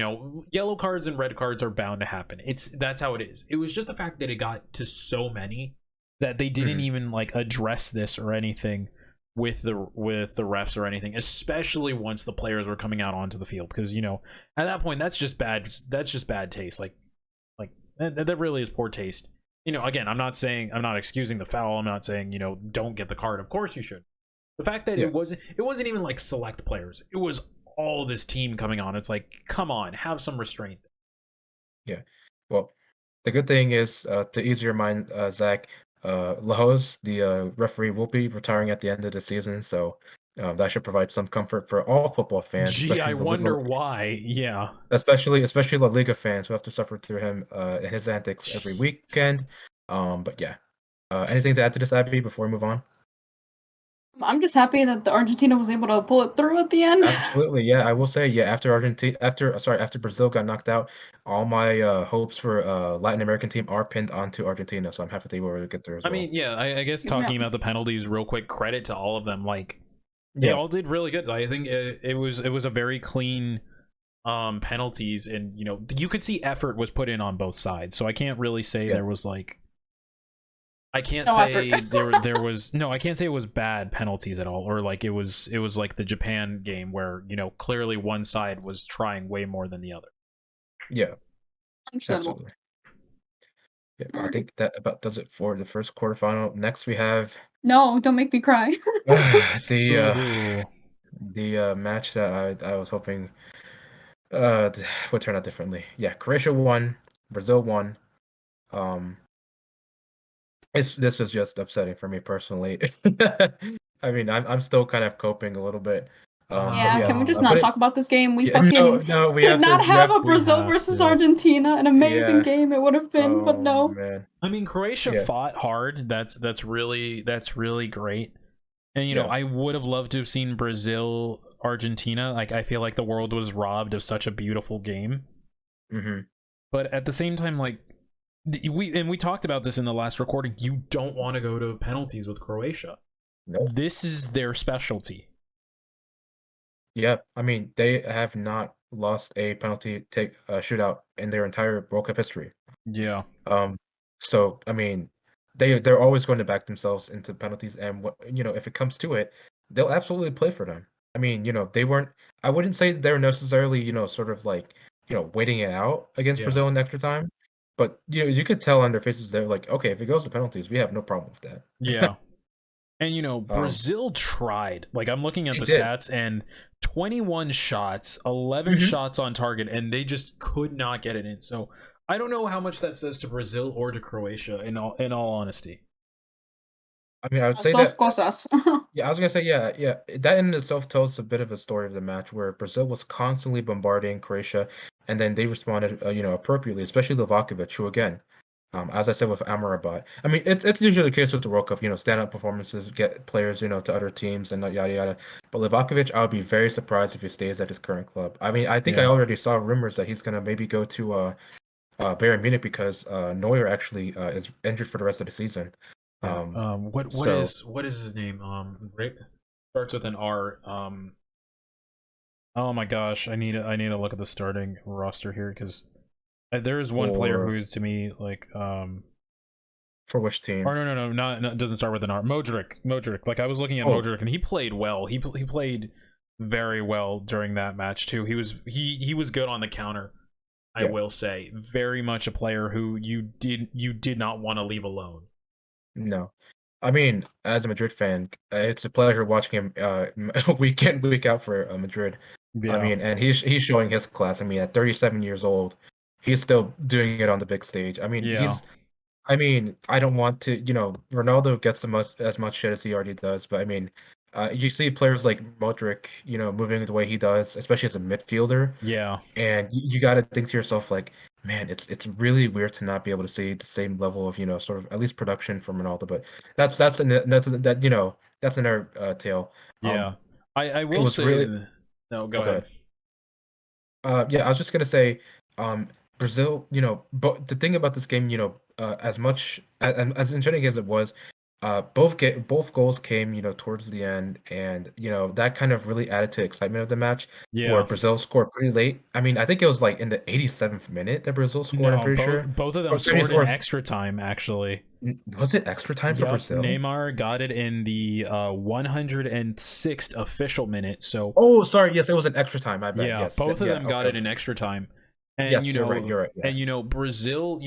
yellow cards and red cards are bound to happen. That's how it is. It was just the fact that it got to so many that they didn't even like address this or anything with the refs or anything, especially once the players were coming out onto the field, because at that point that's just bad taste. Like that really is poor taste. Again, I'm not excusing the foul. I'm not saying, don't get the card. Of course you should. The fact that it wasn't even like select players. It was all this team coming on. It's like, come on, have some restraint. Yeah. Well, the good thing is, to ease your mind, Zach, Lahoz, the referee, will be retiring at the end of the season, so that should provide some comfort for all football fans. Gee, I wonder why. Yeah. Especially La Liga fans who have to suffer through him and his antics every weekend. But yeah. Anything to add to this, Abby, before we move on? I'm just happy that the Argentina was able to pull it through at the end. Absolutely, yeah. I will say, yeah. After Brazil got knocked out, all my hopes for Latin American team are pinned onto Argentina. So I'm happy they were able to get there as well. I mean, yeah. I guess talking about the penalties real quick. Credit to all of them. Like they all did really good. I think it was a very clean penalties, and you could see effort was put in on both sides. So I can't really say there was like. I can't say there was no. I can't say it was bad penalties at all, or like it was like the Japan game where clearly one side was trying way more than the other. Yeah, absolutely. Yeah, I think that about does it for the first quarterfinal. Next we have no, don't make me cry. the match that I was hoping would turn out differently. Yeah, Croatia won, Brazil won. This is just upsetting for me personally. I mean, I'm still kind of coping a little bit. Yeah, can we just not talk about this game? We fucking we did not have a Brazil versus Argentina, an amazing game it would have been, but no. Man. I mean, Croatia fought hard. That's really great. And I would have loved to have seen Brazil Argentina. Like I feel like the world was robbed of such a beautiful game. But at the same time, like we talked about this in the last recording. You don't want to go to penalties with Croatia. No. This is their specialty. Yeah, I mean, they have not lost a penalty take shootout in their entire World Cup history. Yeah. Um, so I mean, they're always going to back themselves into penalties, and what if it comes to it, they'll absolutely play for them. I mean, they weren't. I wouldn't say they're necessarily, sort of like, waiting it out against Yeah. Brazil in extra time, but you could tell on their faces they're like, okay, if it goes to penalties, we have no problem with that. Yeah. And Um, Brazil tried. Like I'm looking at they the did. stats and 21 shots, 11 hmm shots on target, and they just could not get it in. So I don't know how much that says to Brazil or to Croatia. In all honesty. I mean, I would Las say dos that. cosas. Yeah, I was gonna say, yeah, yeah. That in itself tells a bit of a story of the match where Brazil was constantly bombarding Croatia, and then they responded, appropriately, especially Livakovic, who again, as I said with Amrabat. I mean, it's usually the case with the World Cup. Stand-up performances get players, to other teams and yada yada. But Livakovic, I would be very surprised if he stays at his current club. I mean, I think I Yeah. already saw rumors that he's gonna maybe go to Bayern Munich because Neuer actually is injured for the rest of the season. Yeah. Um, What so. is his name? Starts with an R. Oh my gosh, I need to look at the starting roster here because there is one player For who to me like for which or team? no, not it doesn't start with an R. Modric. Like I was looking at Oh, Modric and he played well. He played very well during that match too. He was good on the counter. I yeah. will say, very much a player who you did not want to leave alone. No. I mean, as a Madrid fan, it's a pleasure watching him week in, week out for Madrid. I Yeah, mean, and he's showing his class. I mean, at 37 years old, he's still doing it on the big stage. I mean, yeah, I don't want to, Ronaldo gets as much shit as he already does, but I mean, you see players like Modric, moving the way he does, especially as a midfielder. yeah, And you got to think to yourself like, man, it's really weird to not be able to see the same level of sort of at least production from Ronaldo. But that's another tale. yeah. I It will was say. really. No, go Oh, go ahead. ahead. Yeah, I was just gonna say, Brazil. But the thing about this game, as much as entertaining as it was, both goals came, towards the end, and that kind of really added to the excitement of the match, where Yeah. Brazil scored pretty late. I mean, I think it was like in the 87th minute that Brazil scored. I'm No, pretty sure, both of them or 30, scored in or extra time actually. was it extra time for Yep, Brazil? Neymar got it in the 106th official minute. So Oh, sorry. Yes, it was an extra time. My bad. yeah, Yes. both of Yeah. them got Okay. it in extra time, and Yes, you're right. You're right. Yeah. Brazil,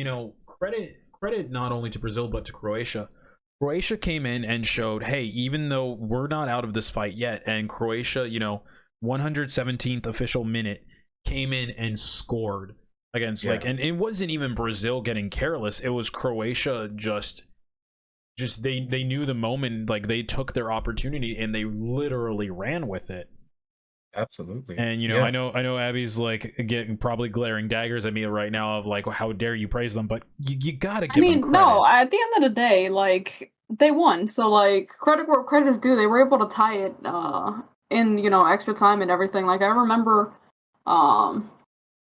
credit not only to Brazil but to Croatia. Croatia came in and showed, hey, even though we're not out of this fight yet, and Croatia, 117th official minute came in and scored against Yeah. and it wasn't even Brazil getting careless. It was Croatia just they knew the moment, like they took their opportunity and they literally ran with it. Absolutely. And Yeah. I know Abby's like getting probably glaring daggers at me right now of like, how dare you praise them, but you gotta I give them mean, no, credit. at the end of the day, like they won. So like credit where credit is due. They were able to tie it in, extra time and everything. Like I remember um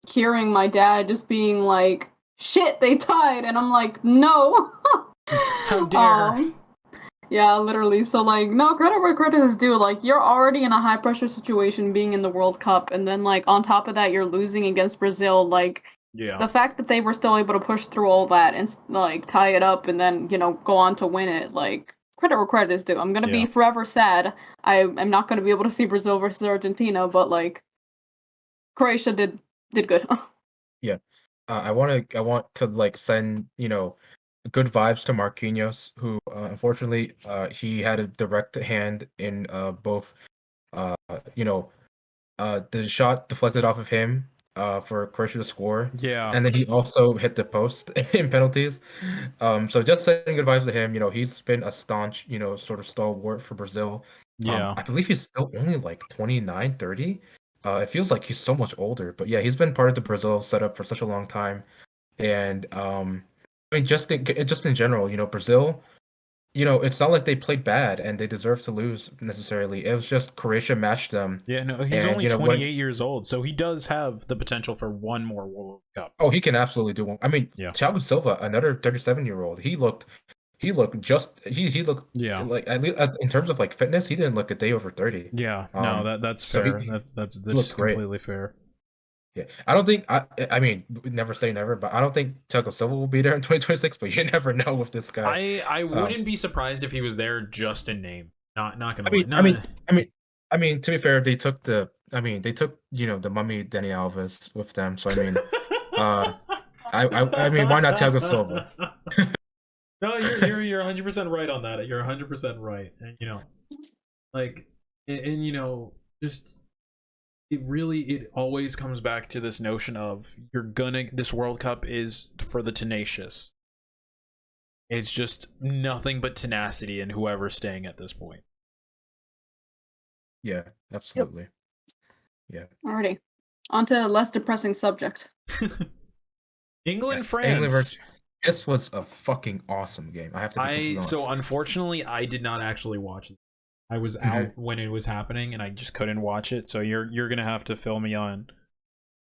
hearing my dad just being like, "Shit, they tied." And I'm like, "No." How dare. um yeah, literally. So like no, credit where credit is due. Like you're already in a high pressure situation being in the World Cup and then like on top of that you're losing against Brazil. Like Yeah, the fact that they were still able to push through all that and like tie it up and then go on to win it, like credit where credit is due. I'm gonna be yeah, forever sad. I am not gonna be able to see Brazil versus Argentina, but like Croatia did good. Yeah. I want to like send, good vibes to Marquinhos, who unfortunately he had a direct hand in both uh you know the shot deflected off of him for Croatia to score, yeah, and then he also hit the post in penalties. So just sending good vibes to him. He's been a staunch, sort of stalwart for Brazil. yeah, I believe he's still only like 29, 30. It feels like he's so much older, but yeah, he's been part of the Brazil setup for such a long time. And I mean, just in general, Brazil, it's not like they played bad and they deserve to lose necessarily. It was just Croatia matched them, yeah. No, he's and only when 28 years old, so he does have the potential for one more World Cup. oh, he can absolutely do one. I mean, Yeah, Thiago Silva, another 37-year-old, he looked he looked he looked Yeah. like at least in terms of like fitness, he didn't look a day over 30. Yeah. No, that's So fair. he That's looked great. completely fair. Yeah, I don't think I mean never say never, but I don't think Thiago Silva will be there in 2026. But you never know with this guy. I Um, wouldn't be surprised if he was there just in name. Not gonna I lie. mean, I Not mean, I mean, I mean. To be fair, they took they took the mummy Danny Alves with them. So I mean, uh, I mean, why not Thiago Silva? No, you're 100% right on that. You're 100% right. And like and just it always comes back to this notion of this World Cup is for the tenacious. It's just nothing but tenacity in whoever's staying at this point. Yeah, absolutely. Yeah. Alrighty. On to a less depressing subject. England, Yes, England versus. France. This was a fucking awesome game. I have to be completely honest. Unfortunately I did not actually watch it. I was out when it was happening and I just couldn't watch it. So you're gonna have to fill me on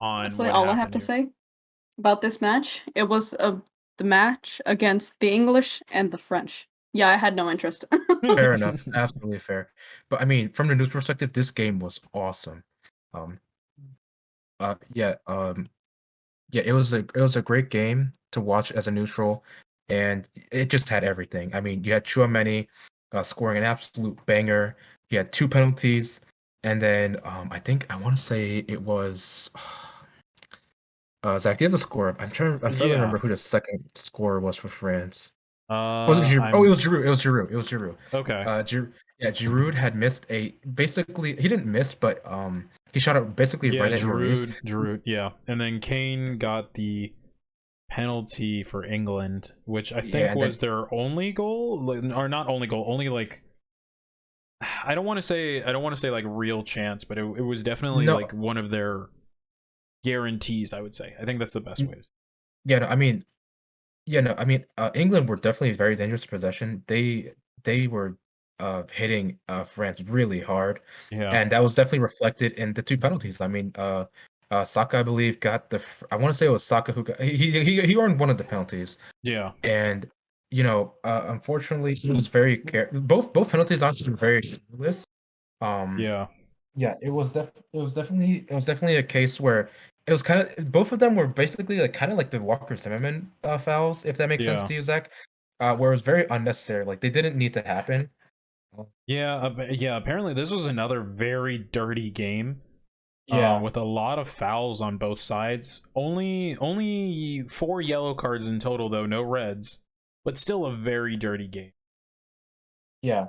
Honestly, what all I have happened to here. say about this match, it was the match against the English and the French. Yeah, I had no interest. Fair enough, absolutely fair. But I mean, from the news perspective, this game was awesome. Um, yeah, yeah, it was a great game to watch as a neutral, and it just had everything. I mean, you had Chouameni scoring an absolute banger. You had two penalties, and then I want to say it was Zach. Do you have the score? I'm trying to Yeah. remember who the second scorer was for France. Was it Giroud? Oh, it I'm was Giroud. It was Giroud. It was Giroud. okay. Yeah, Giroud had missed basically he didn't miss, but he shot it basically Yeah, right at Lloris. Giroud, yeah. And then Kane got the penalty for England, which I Yeah, think and then was their only goal, or not only goal, only like I don't want to say like real chance, but it was definitely no, like one of their guarantees, I would say. I think that's the best way to say. yeah, no, I mean, yeah, no, I mean, England were definitely very dangerous in possession. They were hitting France really hard, Yeah. and that was definitely reflected in the two penalties. I mean, Saka, I believe, got I want to say it was Saka who got he earned one of the penalties. Yeah. And unfortunately, he was very both penalties actually were very careless. Um, Yeah. yeah, it was definitely a case where it was kind of both of them were basically like kind of like the Walker Zimmerman fouls, if that makes sense Yeah. to you, Zach. Where it was very unnecessary, like they didn't need to happen. Yeah, yeah, apparently this was another very dirty game. Yeah, With a lot of fouls on both sides. Only 4 yellow cards in total, though, no reds. But still a very dirty game. yeah,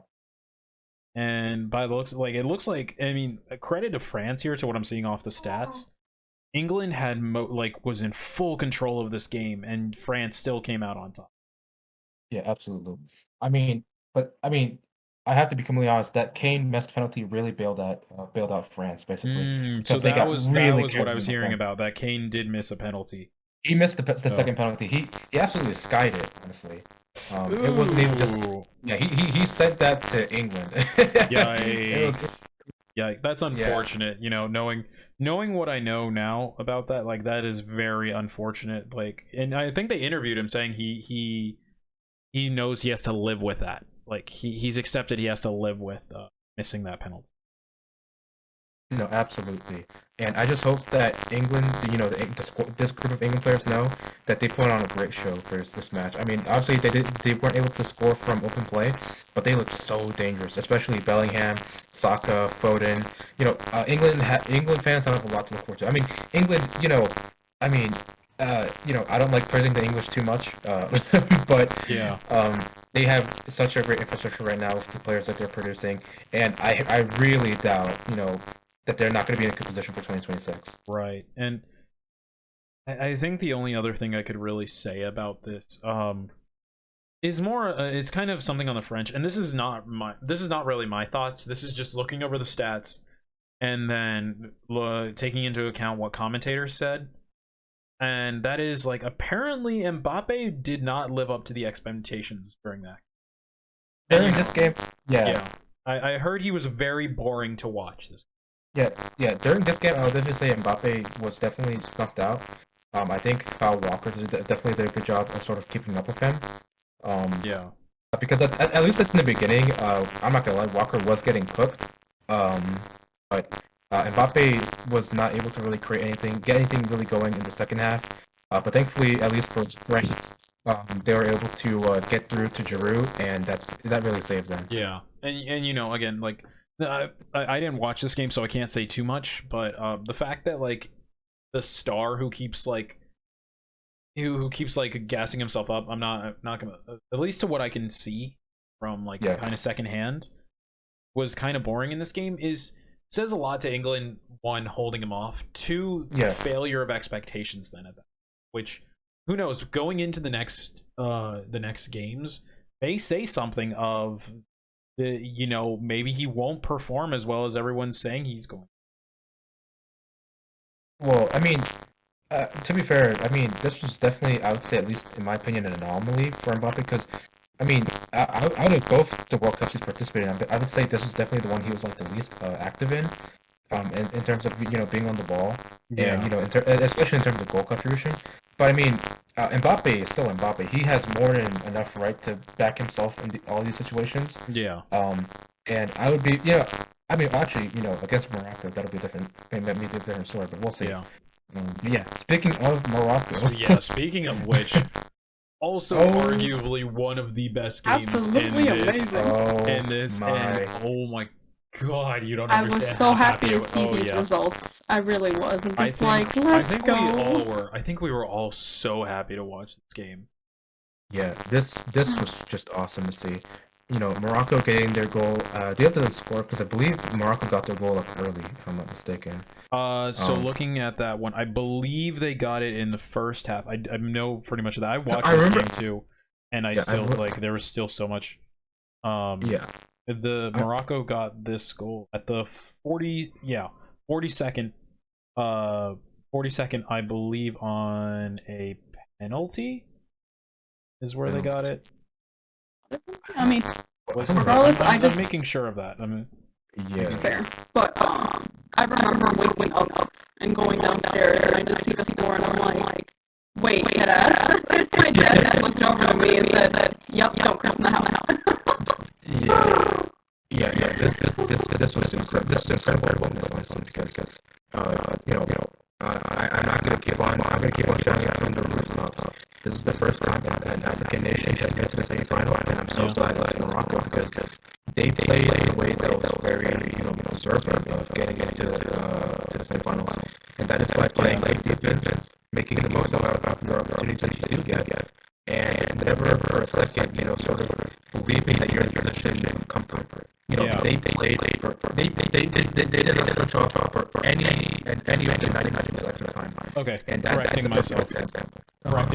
And by the looks, like it looks like, I mean, credit to France here to what I'm seeing off the stats. England had was in full control of this game, and France still came out on top. yeah, absolutely. I mean, I mean, I have to be completely honest. That Kane missed penalty really bailed out France basically So because they got that really was what I careful was in hearing defense. about. That Kane did miss a penalty. He missed the So second penalty. He absolutely skied it, honestly. It wasn't even just ooh, yeah. He said that to England. It was yikes. Yeah, that's yeah. unfortunate. Knowing what I know now about that, like that is very unfortunate. Like, and I think they interviewed him saying he knows he has to live with that. Like he's accepted he has to live with missing that penalty. No, absolutely. And I just hope that England, this group of England players know that they put on a great show for this match. I mean, obviously they weren't able to score from open play, but they looked so dangerous, especially Bellingham, Saka, Foden. England fans have a lot to look forward to. I mean, England, I mean, I don't like praising the English too much, but Yeah. they have such a great infrastructure right now with the players that they're producing, and I really doubt, that they're not going to be in a good position for 2026. Right. And I think the only other thing I could really say about this is more it's kind of something on the French, and this is not really my thoughts. This is just looking over the stats and then taking into account what commentators said. And that is like apparently Mbappe did not live up to the expectations during that. During this game, yeah, Yeah. I heard he was very boring to watch this. yeah. During this game, I would definitely say Mbappe was definitely snuffed out. I think Kyle Walker definitely did a good job of sort of keeping up with him. Yeah. because at least in the beginning, I'm not gonna lie, Walker was getting cooked. Um, but Mbappe was not able to really get anything really going in the second half. But thankfully, at least for France, they were able to get through to Giroud, and that really saved them. Yeah, and again, like I didn't watch this game, so I can't say too much. But the fact that like the star who keeps like gassing himself up, I'm not gonna, at least to what I can see from like kind of secondhand, was kind of boring in this game. Says a lot to England, one, holding him off, two, failure of expectations then at that, which who knows, going into the next games may say something of maybe he won't perform as well as everyone's saying he's going. Well, I mean, to be fair, I mean, this was definitely, I would say, at least in my opinion, an anomaly for Mbappe because, I mean, out of both the World Cups he's participated in, I would say this is definitely the one he was like the least active in terms of being on the ball, and especially in terms of goal contribution. But I mean, Mbappe is still Mbappe. He has more than enough right to back himself in all these situations. Yeah. And I would be, I mean, actually, against Morocco, that'll be different. Maybe a different story, but we'll see. Yeah. But yeah. Speaking of Morocco. So, yeah. Speaking of which, also arguably one of the best games absolutely amazing. in this. And oh my God, you don't understand. I was so happy to see these results. I really was. I'm just like, let's go. We all were. I think we were all so happy to watch this game. Yeah, this was just awesome to see. Morocco getting their goal. They have to score because I believe Morocco got their goal up early, if I'm not mistaken. So looking at that one, I believe they got it in the first half. I know pretty much of that. I watched this game too, and I still there was still so much. The Morocco got this goal at the 42nd, I believe, on a penalty is where they got it. I mean, regardless, I'm making sure of that. I mean, fair. But I remember waking up and going downstairs, and I just see the score, and I'm like, wait, deadass. My dad just looked over to me and said, "Yep, don't Chris in the house." Yeah. This was incredible. This is incredible because I'm not gonna keep on. I'm gonna keep on shouting it from the rooftops. This is the first time that an African nation has been to the semifinal, and I'm so glad it's Morocco because they played in a way that was very, deserving of getting into the semifinals, and that is by playing great defense, making the most out of your opportunities that you do get, and never for a second, sort of believing that you're in your position and comfort. They played for they did an excellent job for any of the 99 minutes at the time. Okay, and correcting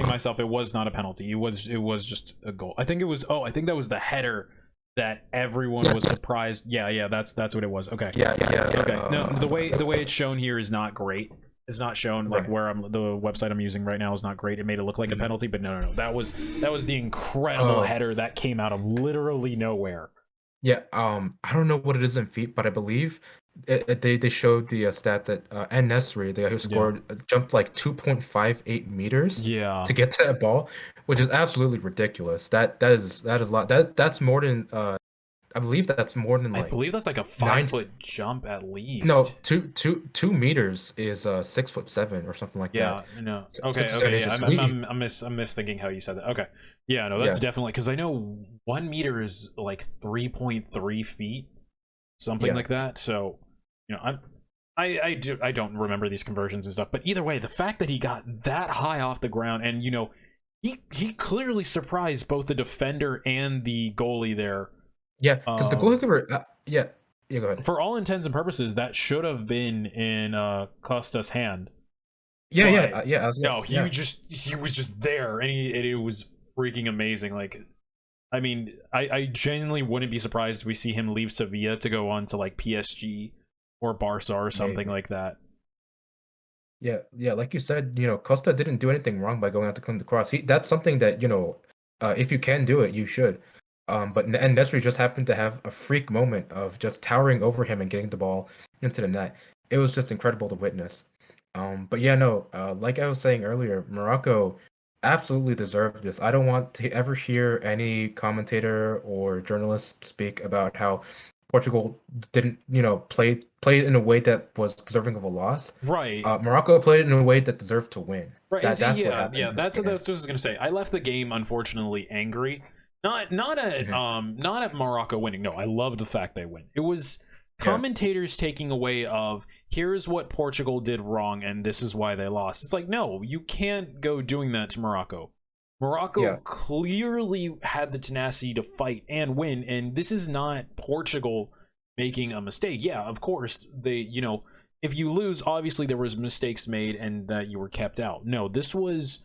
myself, it was not a penalty. It was just a goal. I think it was. I think that was the header that everyone was surprised. Yeah, that's what it was. Okay. Yeah. Okay. No, the way it's shown here is not great. It's not shown like where the website I'm using right now is not great. It made it look like a penalty, but no. That was the incredible header that came out of literally nowhere. Yeah, I don't know what it is in feet, but I believe they showed the stat that Nesri, the guy who scored, jumped like 2.58 meters to get to that ball, which is absolutely ridiculous. That is a lot. That's more than I believe that's more than like I believe that's like a 5-foot jump at least. No, 2 meters is 6'7" or something like that. Yeah, no. Okay. Yeah, I'm misthinking how you said that. Okay. Yeah, no, that's definitely because I know 1 meter is like 3.3 feet, something like that. So, I don't remember these conversions and stuff, but either way, the fact that he got that high off the ground and he clearly surprised both the defender and the goalie there. Yeah, because the goalkeeper. Yeah, go ahead. For all intents and purposes, that should have been in Costa's hand. Yeah. He was just there, and it was freaking amazing. Like, I mean, I genuinely wouldn't be surprised if we see him leave Sevilla to go on to like PSG or Barca or something like that. Yeah, like you said, Costa didn't do anything wrong by going out to clean the cross. That's something that if you can do it, you should. But Nesri just happened to have a freak moment of just towering over him and getting the ball into the net. It was just incredible to witness. But yeah, no, like I was saying earlier, Morocco, absolutely deserve this. I don't want to ever hear any commentator or journalist speak about how Portugal didn't, played in a way that was deserving of a loss. Right. Morocco played in a way that deserved to win. Right, and see, That's what yeah, happened yeah, in this that's what I game. was gonna say. I left the game unfortunately angry, Mhm. not at Morocco winning. No, I loved the fact they win. It was Yeah, commentators taking away of here's what Portugal did wrong and this is why they lost. It's like no, you can't go doing that to Morocco. Morocco yeah, clearly had the tenacity to fight and win, and this is not Portugal making a mistake. Yeah, of course if you lose, obviously there was mistakes made and that you were kept out. No, this was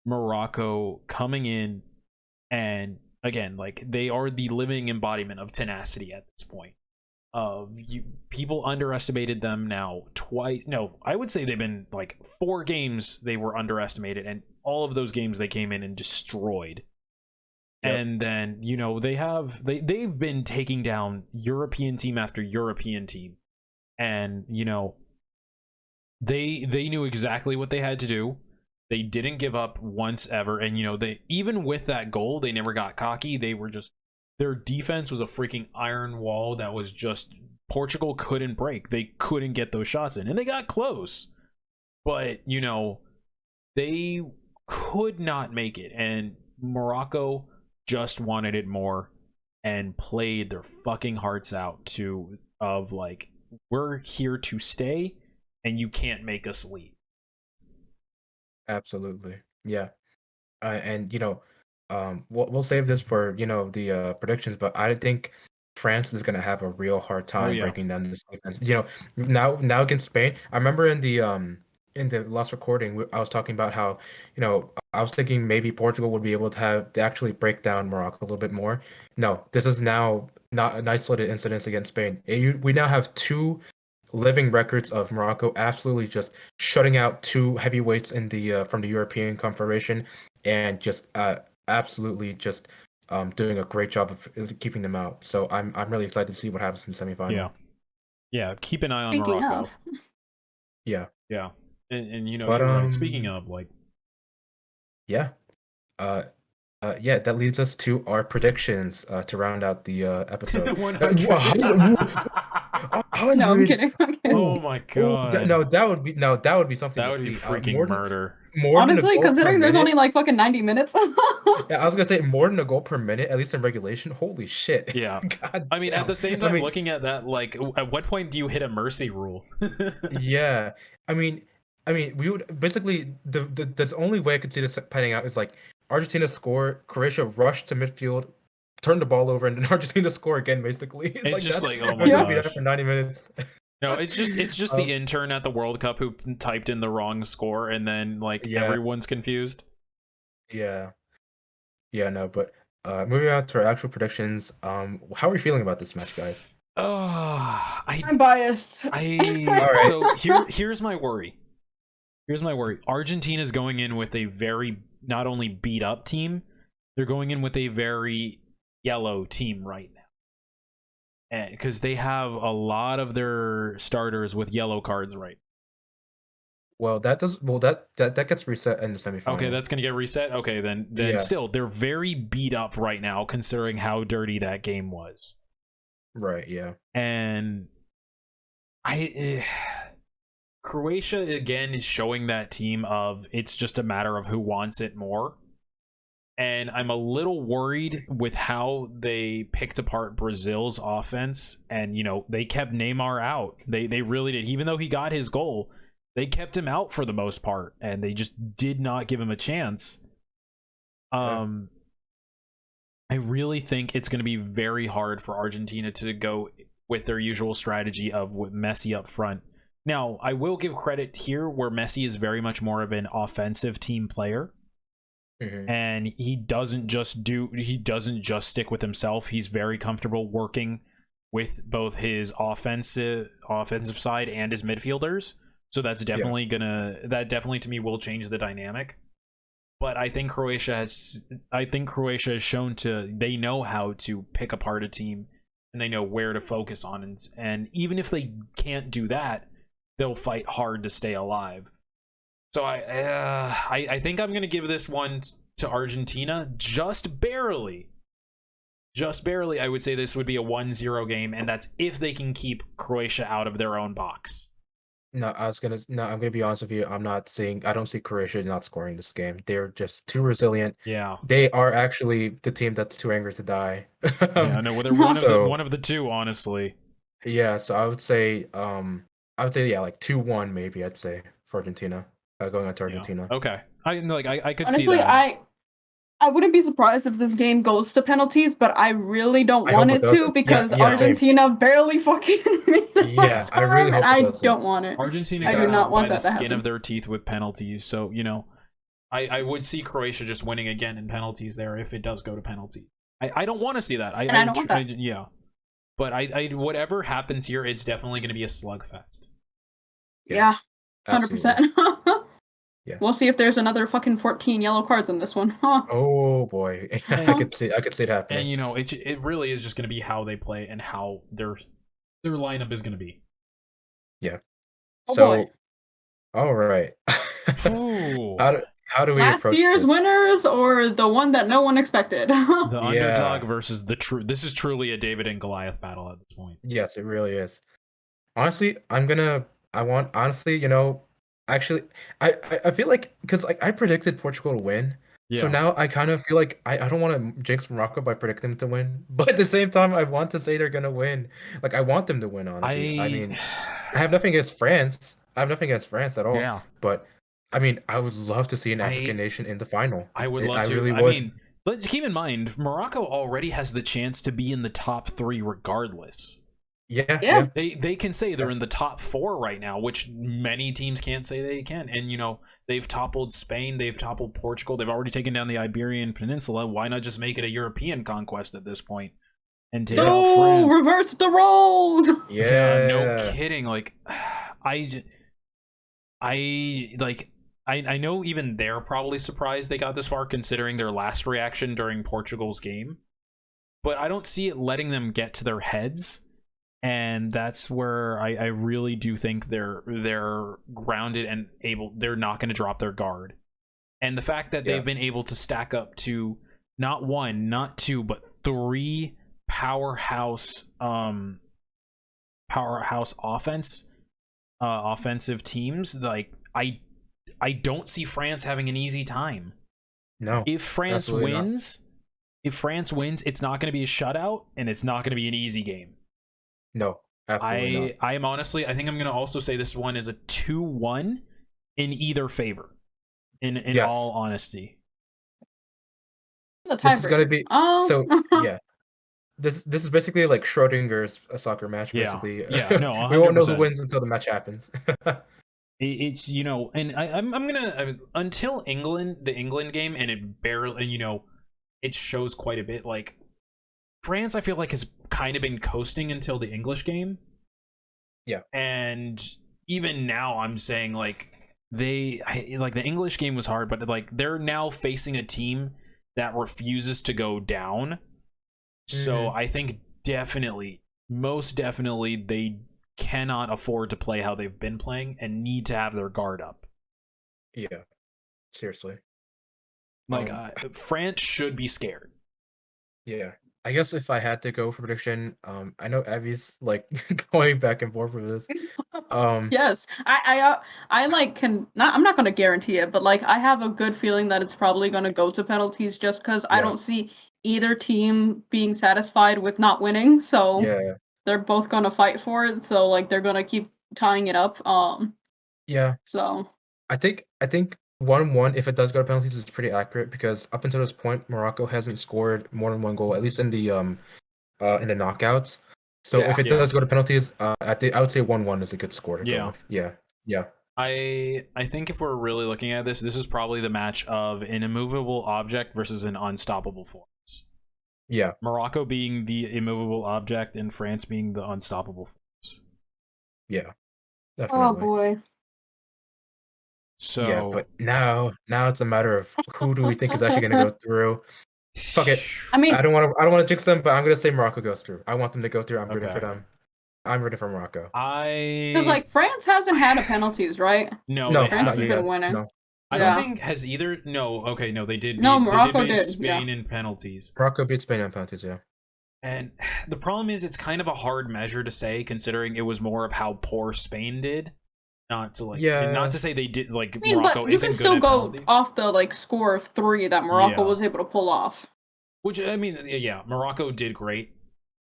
Morocco coming in, and again, like they are the living embodiment of tenacity at this point. People underestimated them now twice. No, I would say they've been like 4 games they were underestimated, and all of those games they came in and destroyed. yep, And then they've been taking down European team after European team, and they knew exactly what they had to do. They didn't give up once ever, and they even with that goal, they never got cocky. They were just their defense was a freaking iron wall that was just Portugal couldn't break. They couldn't get those shots in, and they got close, but they could not make it, and Morocco just wanted it more and played their fucking hearts out to of like we're here to stay and you can't make us leave. absolutely. Yeah. And we'll save this for the predictions, but I think France is gonna have a real hard Oh time yeah. breaking down this defense. Now against Spain, I remember in the last recording I was talking about how I was thinking maybe Portugal would be able to actually break down Morocco a little bit more. No, this is now not an isolated incident against Spain. We now have two living records of Morocco absolutely just shutting out two heavyweights in the from the European Confederation and just absolutely just doing a great job of keeping them out. So I'm really excited to see what happens in the Yeah. semifinal. Yeah, keep an eye on Speaking of, Morocco. Yeah, Yeah. And but you're right. Speaking of like yeah, uh, yeah, that leads us to our predictions to round out the episode. 100. 100. I'm kidding. Oh Oh, my oh, god. that would be something That to would be see. freaking murder. More than a Honestly, goal per considering there's only minute. like fucking 90 minutes. Yeah, I was gonna say more than a goal per minute, at least in regulation. Holy shit. Yeah. God I mean, at damn. the same I time, mean, looking at that, like, at what point do you hit a mercy rule? yeah. I mean, we would basically the only way I could see this panning out is like Argentina score, Croatia rush to midfield, turn the ball over, and then Argentina score again. Basically, it's It's like just that. like, oh my We're gonna be there gosh. for 90 minutes. No, it's just the Um, intern at the World Cup who typed in the wrong score, and then like yeah, everyone's confused. yeah, yeah. No, but moving on to our actual predictions. How are we feeling about this match, guys? Oh, I'm biased. All right. so here's my worry. Here's my worry. Argentina's going in with a very not only beat up team, they're going in with a very yellow team right now. And because they have a lot of their starters with yellow cards right. Well, that gets reset in the Okay, semifinal. that's gonna get reset. Okay, then Yeah, still they're very beat up right now considering how dirty that game was. right. Yeah. And Croatia again is showing that team of it's just a matter of who wants it more. And I'm a little worried with how they picked apart Brazil's offense, and they kept Neymar out. They really did. Even though he got his goal, they kept him out for the most part, and they just did not give him a chance. Yeah. I really think it's going to be very hard for Argentina to go with their usual strategy of with Messi up front. Now, I will give credit here where Messi is very much more of an offensive team player. Hmm. And he doesn't just stick with himself. He's very comfortable working with both his offensive side and his midfielders. So that definitely to me will change the dynamic. But I think Croatia has shown they know how to pick apart a team and they know where to focus on, and even if they can't do that, they'll fight hard to stay alive. So I think I'm gonna give this one to Argentina just barely. Just barely, I would say this would be a 1-0 game, and that's if they can keep Croatia out of their own box. No, I'm gonna be honest with you. I don't see Croatia not scoring this game. They're just too resilient. Yeah. They are actually the team that's too angry to die. Yeah, no, well, they're So one of the two, honestly. yeah, so I would say yeah, like 2-1 maybe I'd say for Argentina. Going on to Yeah. Argentina. Okay. I could see Honestly, that. I wouldn't be surprised if this game goes to penalties, but I really don't I want hope it it to doesn't. Yeah, because yeah, same. Argentina barely fucking made it Yeah, last I really time, and hope it I doesn't. don't want it. Argentina I do got not out want by the that to skin of happen. their teeth with penalties, so I would see Croatia just winning again in penalties there if it does go to penalty. I don't want to see that. And I don't want that. Yeah, but I whatever happens here, it's definitely going to be a slugfest. Yeah, Absolutely. 100%. Yeah. We'll see if there's another fucking 14 yellow cards in this one. Huh. Oh boy, And- I could see it happening. And it really is just going to be how they play and how their lineup is going to be. Yeah. Oh So, boy. all right. Ooh. How do we Last approach year's this? winners or the one that no one expected? The Yeah. underdog versus the true. This is truly a David and Goliath battle at this point. Yes, it really is. Honestly, honestly, actually, I feel like because like I predicted Portugal to win, so Yeah. now I kind of feel like I don't want to jinx Morocco by predicting them to win, but at the same time, I want to say they're gonna win. Like I want them to win, honestly. I mean, I have nothing against France. I have nothing against France at all. Yeah. But I mean, I would love to see an African nation in the final. I would love I to. really I would. mean, let's keep in mind Morocco already has the chance to be in the top 3 regardless. Yeah, Yeah. They can say they're in the top 4 right now, which many teams can't say they can. And they've toppled Spain, they've toppled Portugal, they've already taken down the Iberian Peninsula. Why not just make it a European conquest at this point and take out No, France? reverse the roles. Yeah, no kidding. Like, I know even they're probably surprised they got this far considering their last reaction during Portugal's game, but I don't see it letting them get to their heads, and that's where I really do think they're grounded and able. They're not going to drop their guard, and the fact that they've been able to stack up to not 1, not 2, but 3 powerhouse offensive teams, like I don't see France having an easy time. No. If France absolutely not. wins, it's not going to be a shutout and it's not going to be an easy game. No, absolutely not. I am honestly, I think I'm going to also say this one is a 2-1 in either favor. In Yes. all honesty. The This is gonna be so tiebreaker. yeah. This is basically like Schrodinger's soccer match, Yeah. basically. Yeah, no, We won't know who 100%. wins until the match happens. It's and I'm gonna until the England game, and it barely, and it shows quite a bit. Like France, I feel like has kind of been coasting until the English game. Yeah, and even now, I'm saying like the English game was hard, but like they're now facing a team that refuses to go down. So I think most definitely, they cannot afford to play how they've been playing and need to have their guard up. Yeah, seriously. Like France should be scared. Yeah, I guess if I had to go for prediction, I know Abby's like going back and forth with this. Yes, I like can not. I'm not going to guarantee it, but like I have a good feeling that it's probably going to go to penalties, just because I Yeah. don't see either team being satisfied with not winning. So Yeah, they're both going to fight for it. So like they're going to keep tying it up. yeah. So I think 1-1, if it does go to penalties, is pretty accurate because up until this point, Morocco hasn't scored more than 1 goal, at least in the knockouts. So if it does go to penalties, I would say 1-1 is a good score to go with. Yeah. I think if we're really looking at this is probably the match of an immovable object versus an unstoppable force. Yeah. Morocco being the immovable object and France being the unstoppable force. Yeah. Definitely. oh boy. So yeah, but now it's a matter of who do we think is actually going to go through. Fuck it. I mean, I don't want to jinx them, but I'm going to say Morocco goes through. I want them to go through. I'm rooting for them. I'm rooting for Morocco. Because like France hasn't had a penalties, right? No, No, they France not has haven't. been yet. winning. No, I Yeah. don't think has either. No, okay, no, they did No, beat. They did Morocco beat did, Spain yeah. in penalties. Morocco beat Spain on penalties. Yeah. And the problem is, it's kind of a hard measure to say, considering it was more of how poor Spain did. Not to not to say they did like I mean, Morocco but you isn't can good still at go penalties. off the like score of 3 that Morocco Yeah. was able to pull off. Which I mean, yeah, Morocco did great.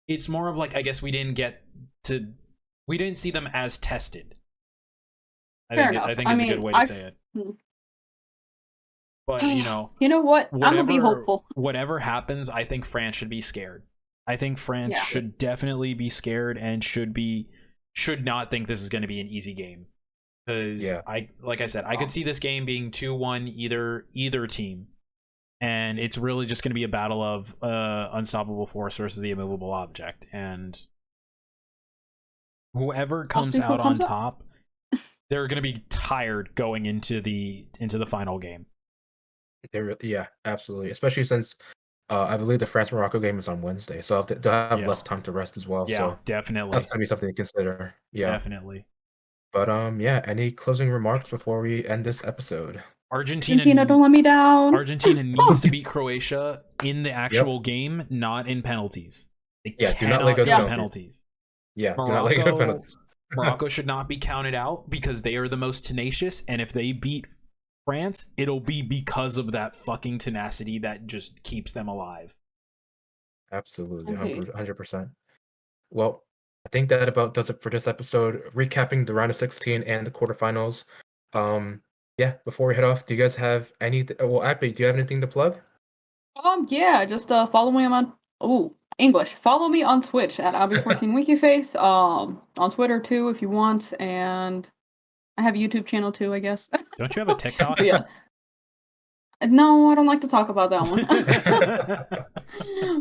It's more of like I guess we didn't see them as tested. Fair enough. I think is a good way to say it. But you know what? I'm gonna be hopeful. Whatever happens, I think France should be scared. I think France should definitely be scared and should not think this is going to be an easy game. Because like I said, I could see this game being 2-1 either team, and it's really just going to be a battle of unstoppable force versus the immovable object, and whoever comes out on top, they're going to be tired going into the final game. Yeah, absolutely. Especially since I believe the France Morocco game is on Wednesday, so they'll have less time to rest as well. Yeah, so definitely. That's gonna be something to consider. Yeah, definitely. But yeah. Any closing remarks before we end this episode? Argentina, don't let me down. Argentina needs to beat Croatia in the actual game, not in penalties. They do not let go of penalties. Yeah, do not let go of penalties. Morocco should not be counted out because they are the most tenacious, and if they beat France, it'll be because of that fucking tenacity that just keeps them alive. Absolutely, 100%. Well, I think that about does it for this episode. Recapping the round of 16 and the quarterfinals. Yeah, before we head off, do you guys have anything? Well, Abby, do you have anything to plug? Yeah, just follow me on English. Follow me on Twitch at Abby14WikiFace. On Twitter too if you want, and I have a YouTube channel too, I guess. Don't you have a TikTok? Yeah. No, I don't like to talk about that one.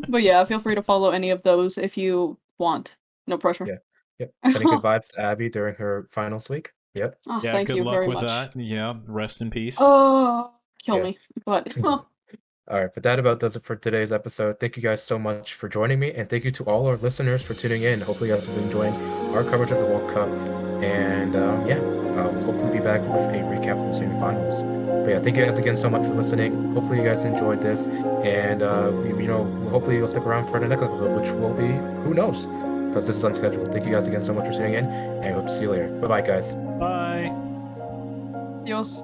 But yeah, feel free to follow any of those if you want. No pressure. Yeah. Yep. Sending good vibes to Abby during her finals week. Yep. Oh, yeah, thank good you luck very with much. that. Yeah, rest in peace. Oh, kill me. But All right, but that about does it for today's episode. Thank you guys so much for joining me, and thank you to all our listeners for tuning in. Hopefully, you guys have been enjoying our coverage of the World Cup, and hopefully be back with a recap of the semifinals. But yeah, thank you guys again so much for listening. Hopefully, you guys enjoyed this, and hopefully you'll stick around for the next episode, which will be who knows, because this is unscheduled. Thank you guys again so much for tuning in, and I hope to see you later. Bye bye, guys. Bye. Adios.